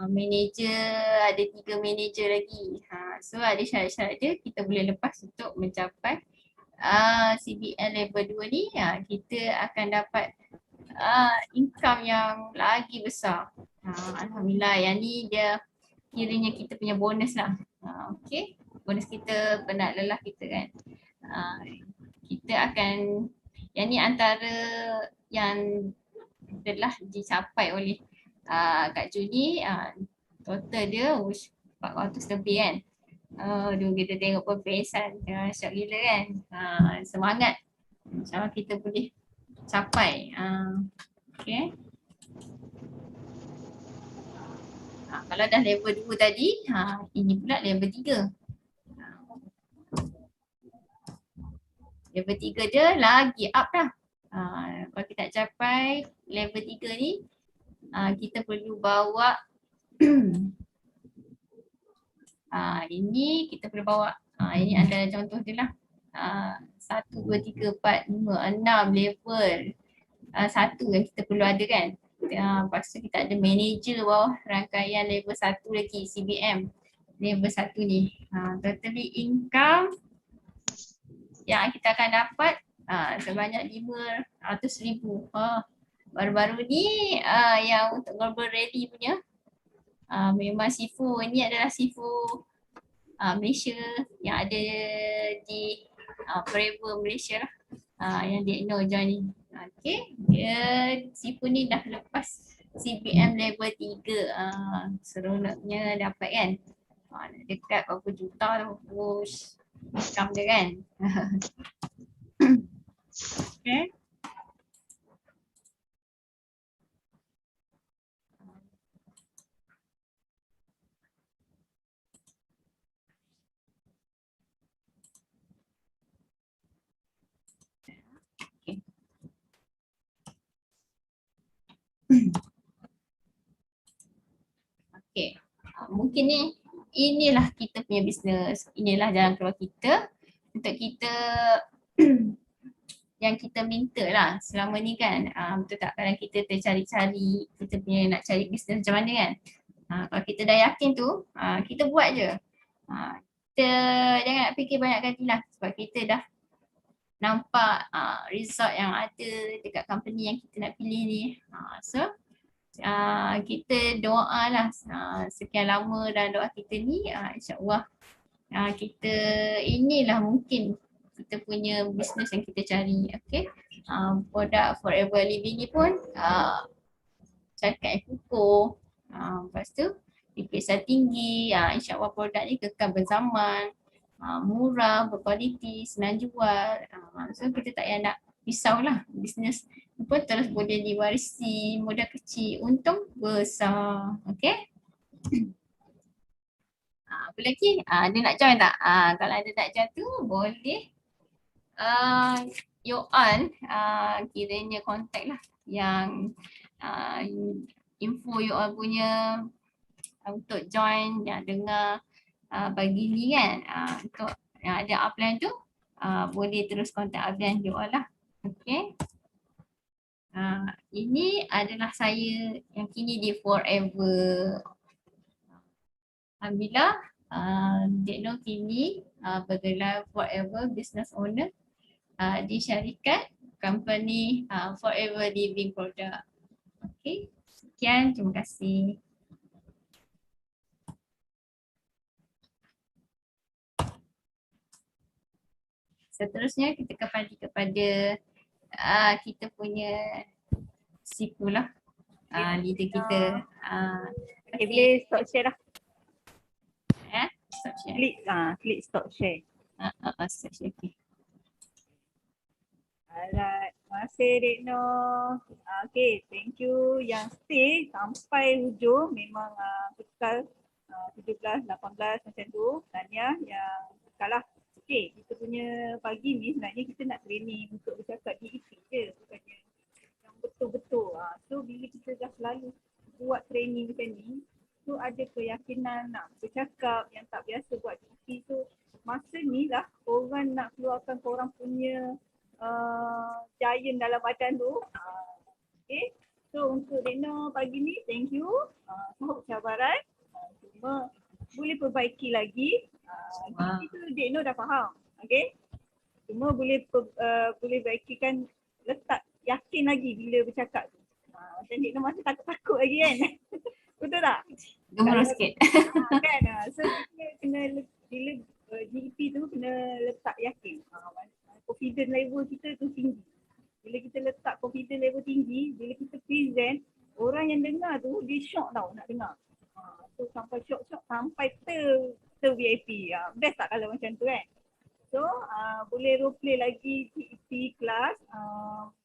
Manager ada 3 manager lagi. So ada syarat-syarat dia kita boleh lepas untuk mencapai CBM level 2 ni. Kita akan dapat income yang lagi besar. Alhamdulillah, yang ni dia kiranya kita punya bonus lah. Okay, bonus kita penat lelah kita kan. Kita akan, yang ni antara yang telah dicapai oleh Kak Ju ni, total dia 400 lebih kan. Kita tengok perbesan, syok gila kan. Semangat, insyaAllah kita boleh capai. Okay. Kalau dah level 2 tadi, ini pula level 3. Level 3 dia lagi up dah. Kalau kita nak capai level 3 ni, kita perlu bawa ini kita perlu bawa, ini antara contoh dia lah. 1, 2, 3, 4, 5, 6 level 1 yang kita perlu ada kan. Lepas tu kita ada manager bawah rangkaian level 1 lagi, CBM level 1 ni. Totally income yang kita akan dapat sebanyak 500,000. Baru-baru ni yang untuk Global Rally punya, memang Sifu, ini adalah Sifu Malaysia yang ada di Forever Malaysia lah, yang dia join ni. Okay, dia Sifu ni dah lepas CBM level 3. Seronoknya dapat kan. Dekat berapa juta tu, income dia kan. Okay. Okay, mungkin ni inilah kita punya bisnes, inilah jalan keluar kita untuk kita yang kita minta lah selama ni kan. Betul tak, kadang kita tercari-cari, kita punya nak cari bisnes macam mana kan. Kalau kita dah yakin tu, kita buat je. Kita jangan nak fikir banyak kali lah, sebab kita dah nampak result yang ada dekat company yang kita nak pilih ni. So kita doa lah, sekian lama dan doa kita ni, insyaAllah kita inilah mungkin kita punya bisnes yang kita cari. Okay, produk Forever Living ni pun cakap kukuh, lepas tu diperiksa tinggi, insyaAllah produk ni kekal berzaman, murah, berkualiti, senang jual. So kita tak payah nak risau lah, bisnes pun terus boleh diwarisi, modal kecil, untung besar. Okay. Apa lagi? Dia nak join tak? Kalau ada nak join tu boleh you all kiranya contact lah yang info you all punya untuk join yang dengar pagi ni kan. Untuk yang ada upline tu boleh terus contact upline you all lah. Okay. Ini adalah saya yang kini di Forever. Alhamdulillah Dek Noh kini bergelar Forever Business Owner di syarikat company Forever Living Product. Okey, sekian, terima kasih. Seterusnya kita kembali kepada kita punya Sipu lah, leader kita. Okay, boleh stop share lah. Stop share. Klik stop share. Stop share. Okay. Alright, terima kasih Dek Noh. Okay, thank you yang stay sampai hujung. Memang kekal 17, 18 macam tu. Tanya yang kekal lah. Okay, kita punya pagi ni sebenarnya kita nak training untuk bercakap DEP je. Bukannya yang betul-betul. So bila kita dah selalu buat training macam ni, so ada keyakinan nak bercakap yang tak biasa buat DEP tu. Masa ni lah orang nak keluarkan korang punya giant dalam badan tu. Okay. So untuk Dek Noh pagi ni, thank you. Mohon cabaran. Cuma boleh perbaiki lagi. Itu Dek Noh dah faham. Okay. Cuma boleh baikikan letak yakin lagi bila bercakap tu. Macam Dek Noh masih takut-takut lagi kan. Betul tak? Gemuruh sikit. Kan. So kita kena bila GEP tu kena letak yakin. Confidence level kita tu tinggi. Bila kita letak confidence level tinggi, bila kita present, orang yang dengar tu dia shock tau nak dengar. So sampai shock sampai ter-VIP. Best tak kalau macam tu kan? So boleh role play lagi GEP kelas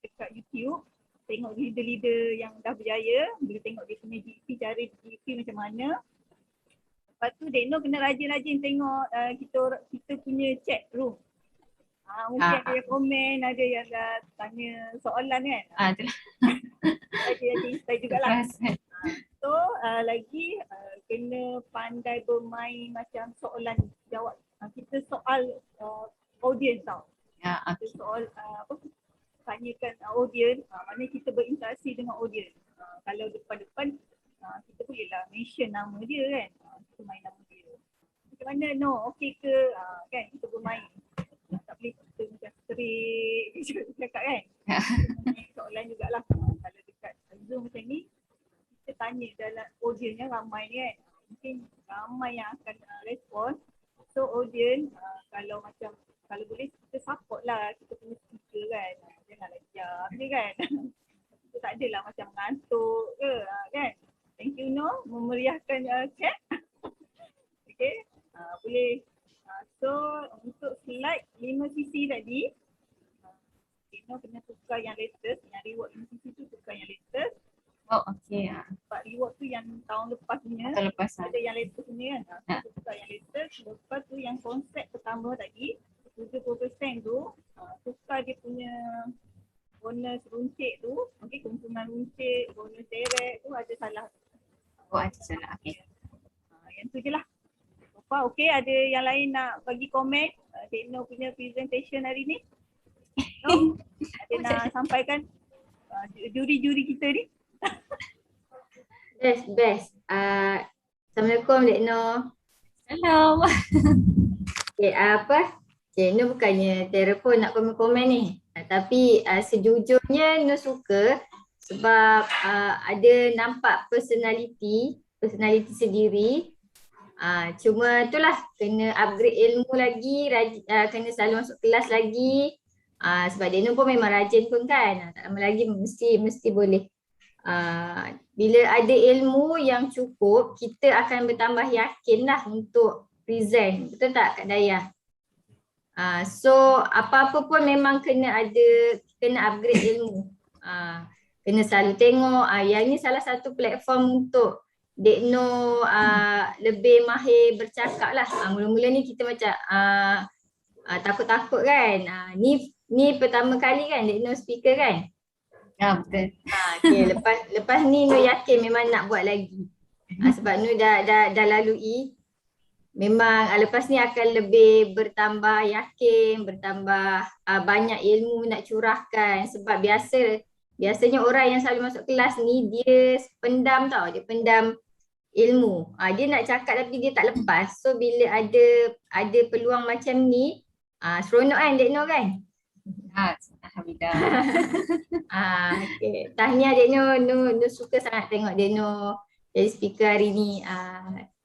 dekat YouTube. Tengok leader-leader yang dah berjaya, bila tengok dia punya GEP, cara GEP macam mana. Lepas tu Dek Noh kena rajin-rajin tengok kita punya chat room. Mungkin ada yang komen, ada yang dah tanya soalan kan. Ada yang inspire jugalah. So lagi kena pandai bermain macam soalan jawab. Kita soal audience tau. Kita soal tanyakan audience, maknanya kita berinteraksi dengan audience. Kalau depan-depan kita bolehlah mention nama dia kan. Kita main nama dia. Macam mana okey ke kan kita bermain. Tak boleh kita macam straight cakap kan. Soalan jugalah. Kalau dekat Zoom macam ni, kita tanya dalam audience yang ramai ni kan. Mungkin ramai yang akan respon. So audience kalau boleh kita support lah kita punya speaker kan. Janganlah diam je kan. Kita tak adalah macam mengantuk ke kan. Thank you Noh memeriahkan chat. Okay, boleh. So untuk slide 5cc tadi, Dek Noh kena tukar yang latest, yang reward 5cc tu tukar yang latest. Oh okey. Sebab reward tu yang tahun lepas punya, ada yang latest punya kan. Tukar yang latest. Lepas tu yang konsep pertama tadi 70% tu tukar dia punya bonus runcit tu. Okey, keuntungan runcit, bonus direct tu ada salah. Ada salah. Okey. Yang tu je lah. Okey, ada yang lain nak bagi komen Dek Noh punya presentation hari ni? No? Ada nak sampaikan juri-juri kita ni? Best. Assalamualaikum Dek Noh. Hello. Okay, Dek Noh bukannya telefon nak komen-komen ni. Tapi sejujurnya Noh suka sebab ada nampak personality sendiri. Cuma itulah kena upgrade ilmu lagi, kena selalu masuk kelas lagi. Sebab Dek Noh pun memang rajin pun kan. Tak lama lagi mesti boleh. Bila ada ilmu yang cukup, kita akan bertambah yakin lah untuk present. Betul tak Kak Dayah? So apa-apa pun memang kena upgrade ilmu. Kena selalu tengok. Yang ni salah satu platform untuk Dek Noh lebih mahir bercakap lah. Mula-mula ni kita macam takut-takut kan. Ni pertama kali kan Dek Noh speaker kan? Betul. Okay, lepas ni Noh yakin memang nak buat lagi. Sebab Noh dah lalui. Memang lepas ni akan lebih bertambah yakin, bertambah banyak ilmu nak curahkan. Sebab biasanya orang yang selalu masuk kelas ni dia pendam tau. Dia pendam ilmu. Dia nak cakap tapi dia tak lepas. So bila ada peluang macam ni, seronok kan Dek Noh kan? Alhamdulillah. Okay. Tahniah Dek Noh. Noh suka sangat tengok Dek Noh jadi speaker hari ni.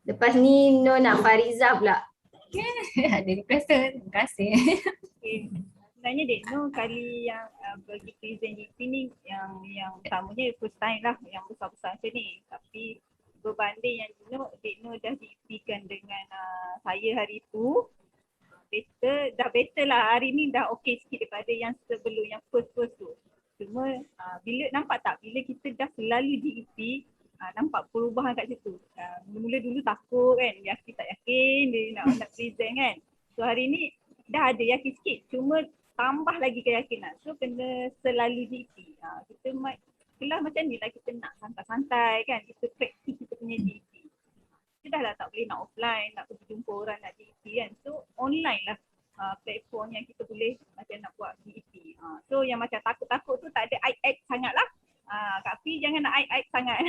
Lepas ni Noh nak Fariza pula. Ada request tu. Terima kasih. Okay. Sebenarnya Dek Noh kali yang bagi present GP ni yang utamanya first time lah yang besar-besar macam ni. Tapi berbanding yang Dek Noh dah GP-kan dengan saya hari tu, better lah hari ni dah okey sikit daripada yang sebelum yang first tu. Cuma bila nampak tak bila kita dah selalu GP, nampak perubahan kat situ. Mula-mula dulu takut kan, yakin tak yakin dia nak present kan. So hari ni dah ada yakin sikit, cuma tambah lagi keyakinan. So kena selalu GP. Kita kelas macam ni lah kita nak santai-santai kan, kita praktis kita punya GP. Kita dah lah tak boleh nak offline, nak pergi jumpa orang nak GP kan. So online lah platform yang kita boleh macam nak buat GP. So yang macam takut-takut tu tak ada act sangat lah. Kak Fi jangan nak act sangat.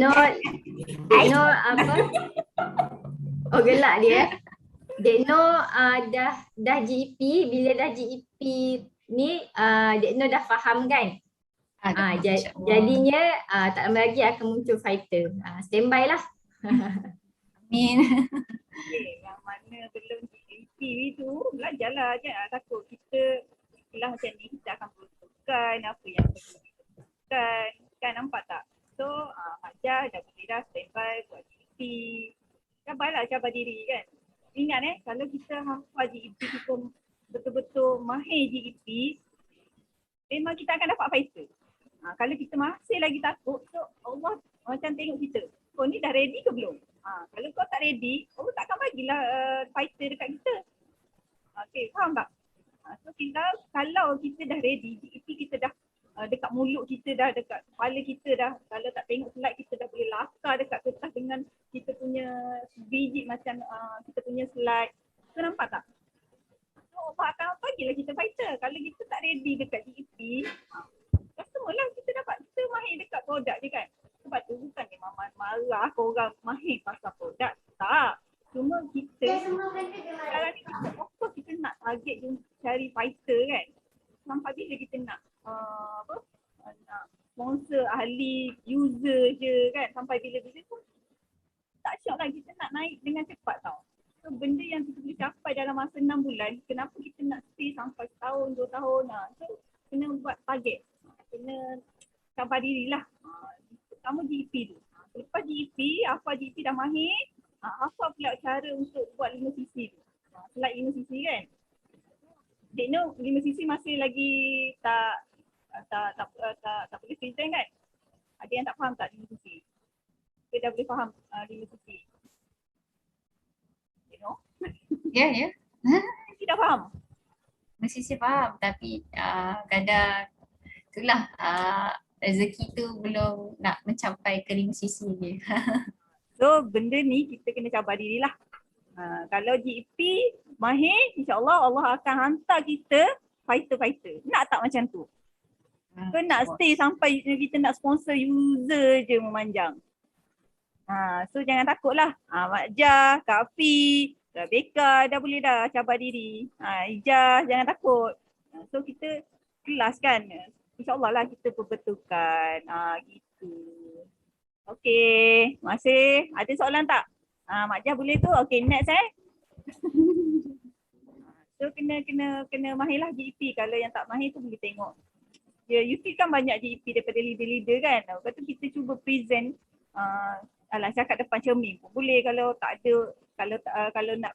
Noh apa? Oh gelak dia. Dek Noh dah GEP, bila dah GEP ni Dek Noh dah faham kan? Jadinya tak lama lagi akan muncul fighter. Standby lah. Amin. Okay, yang mana belum GEP tu belajarlah jangan takut. Kita istilah macam ni kita akan perlukan apa yang perlu diperlukan. Kan nampak tak? So Majah dah boleh dah standby buat GEP. Cabarlah cabar diri kan. Ingat kalau kita hafal GEP, kita betul-betul mahir GEP, memang kita akan dapat fighter. Kalau kita masih lagi takut, so Allah macam tengok kita. Kau ni dah ready ke belum? Kalau kau tak ready, Allah takkan bagilah fighter dekat kita. Okay, faham tak? So kalau kita dah ready, GEP kita dah dekat mulut kita dah, dekat kepala kita dah. Kalau tak tengok slide kita dah boleh lakar dekat kertas dengan kita punya biji macam kita punya slide. So nampak tak? So Allah akan bagilah kita fighter. Kalau kita tak ready dekat GEP, customer lah kita dapat. Kita mahir dekat produk je kan. Sebab tu bukan dia marah korang mahir pasal produk. Tak. Cuma kita sekarang ni kita of course kita nak target cari fighter kan. Sampai bila kita nak nak sponsor ahli user je kan, sampai bila-bila pun tak syok lah, kita nak naik dengan cepat tau. So benda yang kita boleh capai dalam masa 6 bulan, kenapa kita nak stay sampai setahun, 2 tahun lah. So kena buat target, kena cabar diri lah. Pertama GEP tu, lepas GEP, apa GEP dah mahir, apa pula cara untuk buat 5cc tu, slide 5cc kan. Dek Noh 5cc masih lagi tak boleh present kan? Ada yang tak faham tak 5cc? Kita dah boleh faham 5cc? Dek Noh? Ya. Kita dah faham? Mesti saya faham tapi kadang itulah rezeki tu belum nak mencapai ke 5cc je. So benda ni kita kena cabar dirilah. Kalau GEP mahir, insyaAllah Allah akan hantar kita fighter-fighter. Nak tak macam tu? Ke nak stay sampai kita nak sponsor user je memanjang? So jangan takutlah. Majah, Kak Fi, Rebecca dah boleh dah cabar diri. Ijah jangan takut. So kita kelas kan. InsyaAllah lah kita perbetulkan. Gitu. Okay. Masih ada soalan tak? Majah boleh tu? Okay, next So kena mahir lah GEP. Kalau yang tak mahir tu boleh tengok. YouTube kan banyak GEP daripada leader-leader kan. Lepas tu kita cuba present cakap depan cermin pun boleh. Kalau tak ada, kalau nak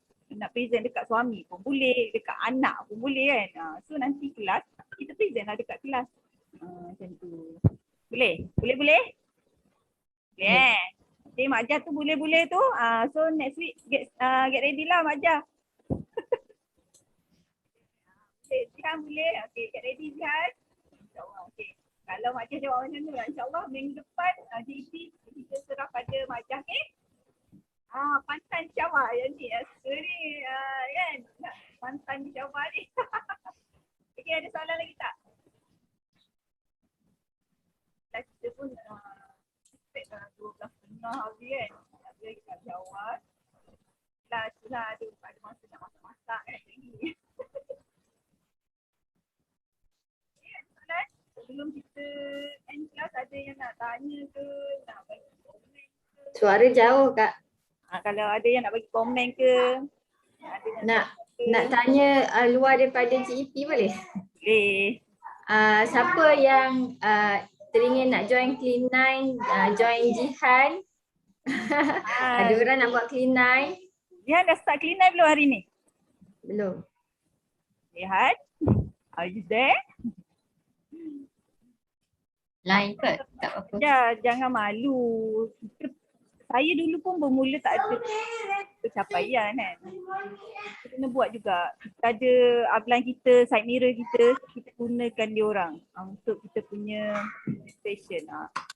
present dekat suami pun boleh, dekat anak pun boleh kan. So nanti kelas kita present lah dekat kelas. Macam tu. Boleh? Boleh? Boleh. Okay, Majah tu boleh tu. So next week get ready lah Majah. Okay, Zihan boleh. Okay, get ready Zihan. InsyaAllah. Okay. Kalau Majah jawab macam tu, insyaAllah minggu depan GEP kita serah pada Majah. Okay? Pantan Syawal yang ni. Sorry kan? Pantan Syawal ni. Okay, ada soalan lagi tak? Kita pun expect 12 setengah Habis kan. Habis lagi nak jawab. Itulah ada masa nak masak-masak kan. Sebelum kita end class ada yang nak tanya ke, nak bagi komen ke? Suara jauh Kak. Kalau ada yang nak bagi komen ke, ada yang Nak tanya luar daripada GEP boleh? boleh. Siapa yang teringin nak join Clean 9, join Jihan. Ada orang nak buat Clean 9? Jihan dah start Clean 9 belum hari ni? Belum. Jihan? Are you there? Lain kot, tak apa-apa. Ya, jangan malu. Saya dulu pun bermula tak ada pencapaian kan. Kita kena buat juga. Kita ada upline kita, side mirror kita gunakan dia orang untuk kita punya station.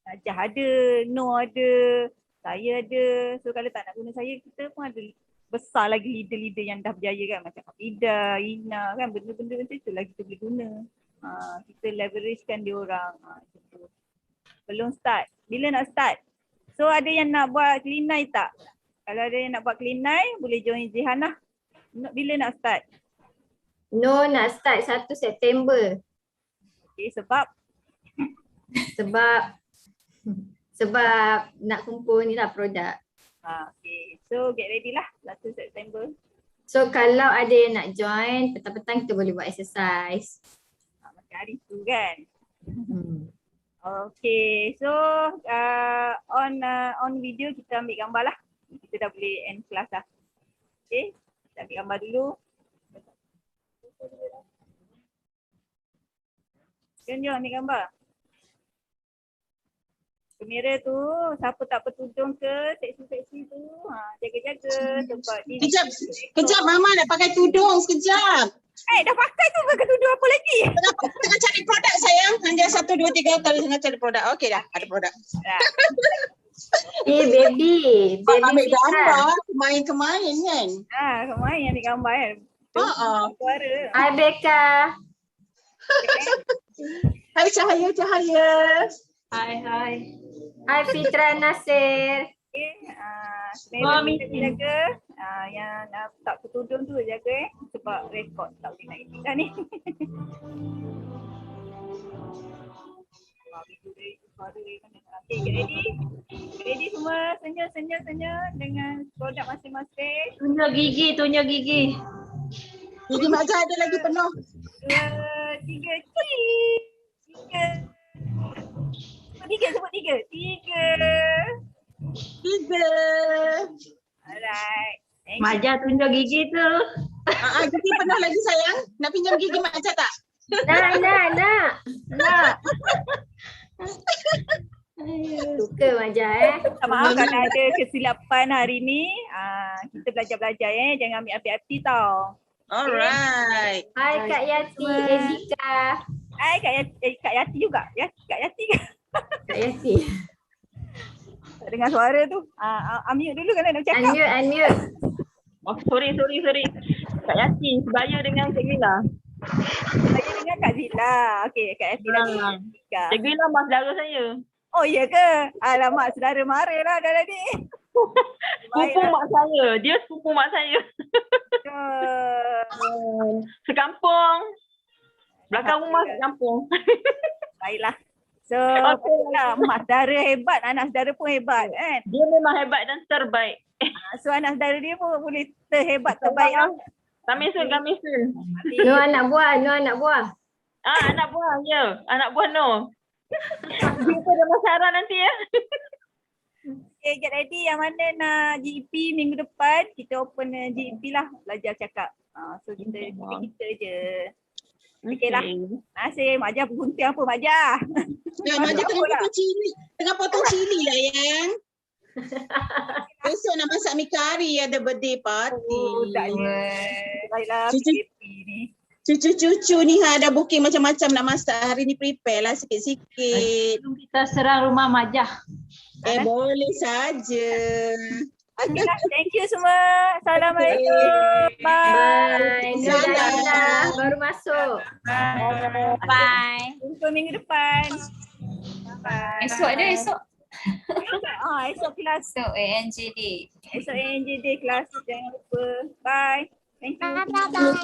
Najah ada, No ada, saya ada. So kalau tak nak guna saya, kita pun ada besar lagi leader-leader yang dah berjaya kan. Macam Ida, Ina kan, benda-benda macam tu lah kita boleh guna. Kita leveragekan dia orang. Belum start. Bila nak start? So ada yang nak buat Clean 9 tak? Kalau ada yang nak buat Clean 9, boleh join Jihan lah. Bila nak start? No nak start 1 September. Okay, sebab nak kumpul ni lah produk. okay. So get ready lah 1 September. So kalau ada yang nak join, petang-petang kita boleh buat exercise. Macam hari tu kan. Okay, so on video kita ambil gambar lah. Kita dah boleh end class lah. Okay, kita ambil gambar dulu. Jom ambil gambar. Kamera tu, siapa tak bertudung ke seksi-seksi tu, jaga-jaga tempat ni. Kejap Mama nak pakai tudung sekejap. Dah pakai tu pakai tudung apa lagi? Tengah cari produk sayang. Hanya 1, 2, 3 kali tengah cari produk. Okey dah, ada produk. Baby Ambil Fitra. gambar, kemain-kemain kan. Kemarin ambil gambar kan. Suara. Hai Becca. Hai Cahaya. Hai Fitra Nasir. Okay, kamera kita jaga. Yang tak bertudung tu jaga sebab rekod tak boleh nak edit dah ni. Okay, get ready. Get ready semua, senyum dengan produk masing-masing. Tunjuk gigi. Gigi Mak Jah ada lagi penuh. 2, 3, cheese. 3. Sebut 3. 3. Alright. Mak Jah tunjuk gigi tu. Gigi penuh lagi sayang. Nak pinjam gigi Mak Jah tak? Nak. Suka Majah Minta maaf kalau ada kesilapan hari ni. Kita belajar-belajar jangan ambil hati-hati tau. Alright. Hai Kak Yati, Edika. Hai Kak Yati juga. Kak Yati ke? Kak Yati. Tak dengar suara tu. Unmute dulu kalau nak cakap. Unmute. Oh, sorry. Kak Yati, sebaya dengan Cik Gila. Saya dengar Kak Zila. Okey, Kak Yati lagi. Cik Gila mas saudara saya. Oh iya ke? Alamak, saudara mara lah dah tadi. Sepupu mak saya. Dia sepupu mak saya. Sekampung. Belakang rumah sekampung. Baiklah. So, mak saudara hebat, anak saudara pun hebat kan. Dia memang hebat dan terbaik. So, anak saudara dia pun boleh terhebat, terbaik lah. Kamisul. No anak buah. Anak buah, ya. Anak buah no. Dia pun ada masyarakat nanti ya. Okay, get ready. Yang mana nak GEP minggu depan, kita open GEP lah. Belajar cakap. So, kita je. Okay lah. Terima kasih. Mak Jah bergunting apa Mak Jah? Mak Jah tengah potong cili lah yang. Besok nak masak mi kari, ada birthday party. Baiklah, GEP ni. Cucu-cucu ni dah booking macam-macam nak masak. Hari ni prepare lah sikit-sikit. Kita serang rumah Mak Jah. Boleh saja. Okay lah, thank you semua. Assalamualaikum. Bye. Dah baru masuk. Bye. Jumpa minggu depan. Bye. Esok ada esok. Esok kelas. So ANJD. Esok ANJD kelas. Jangan lupa. Bye. Thank you.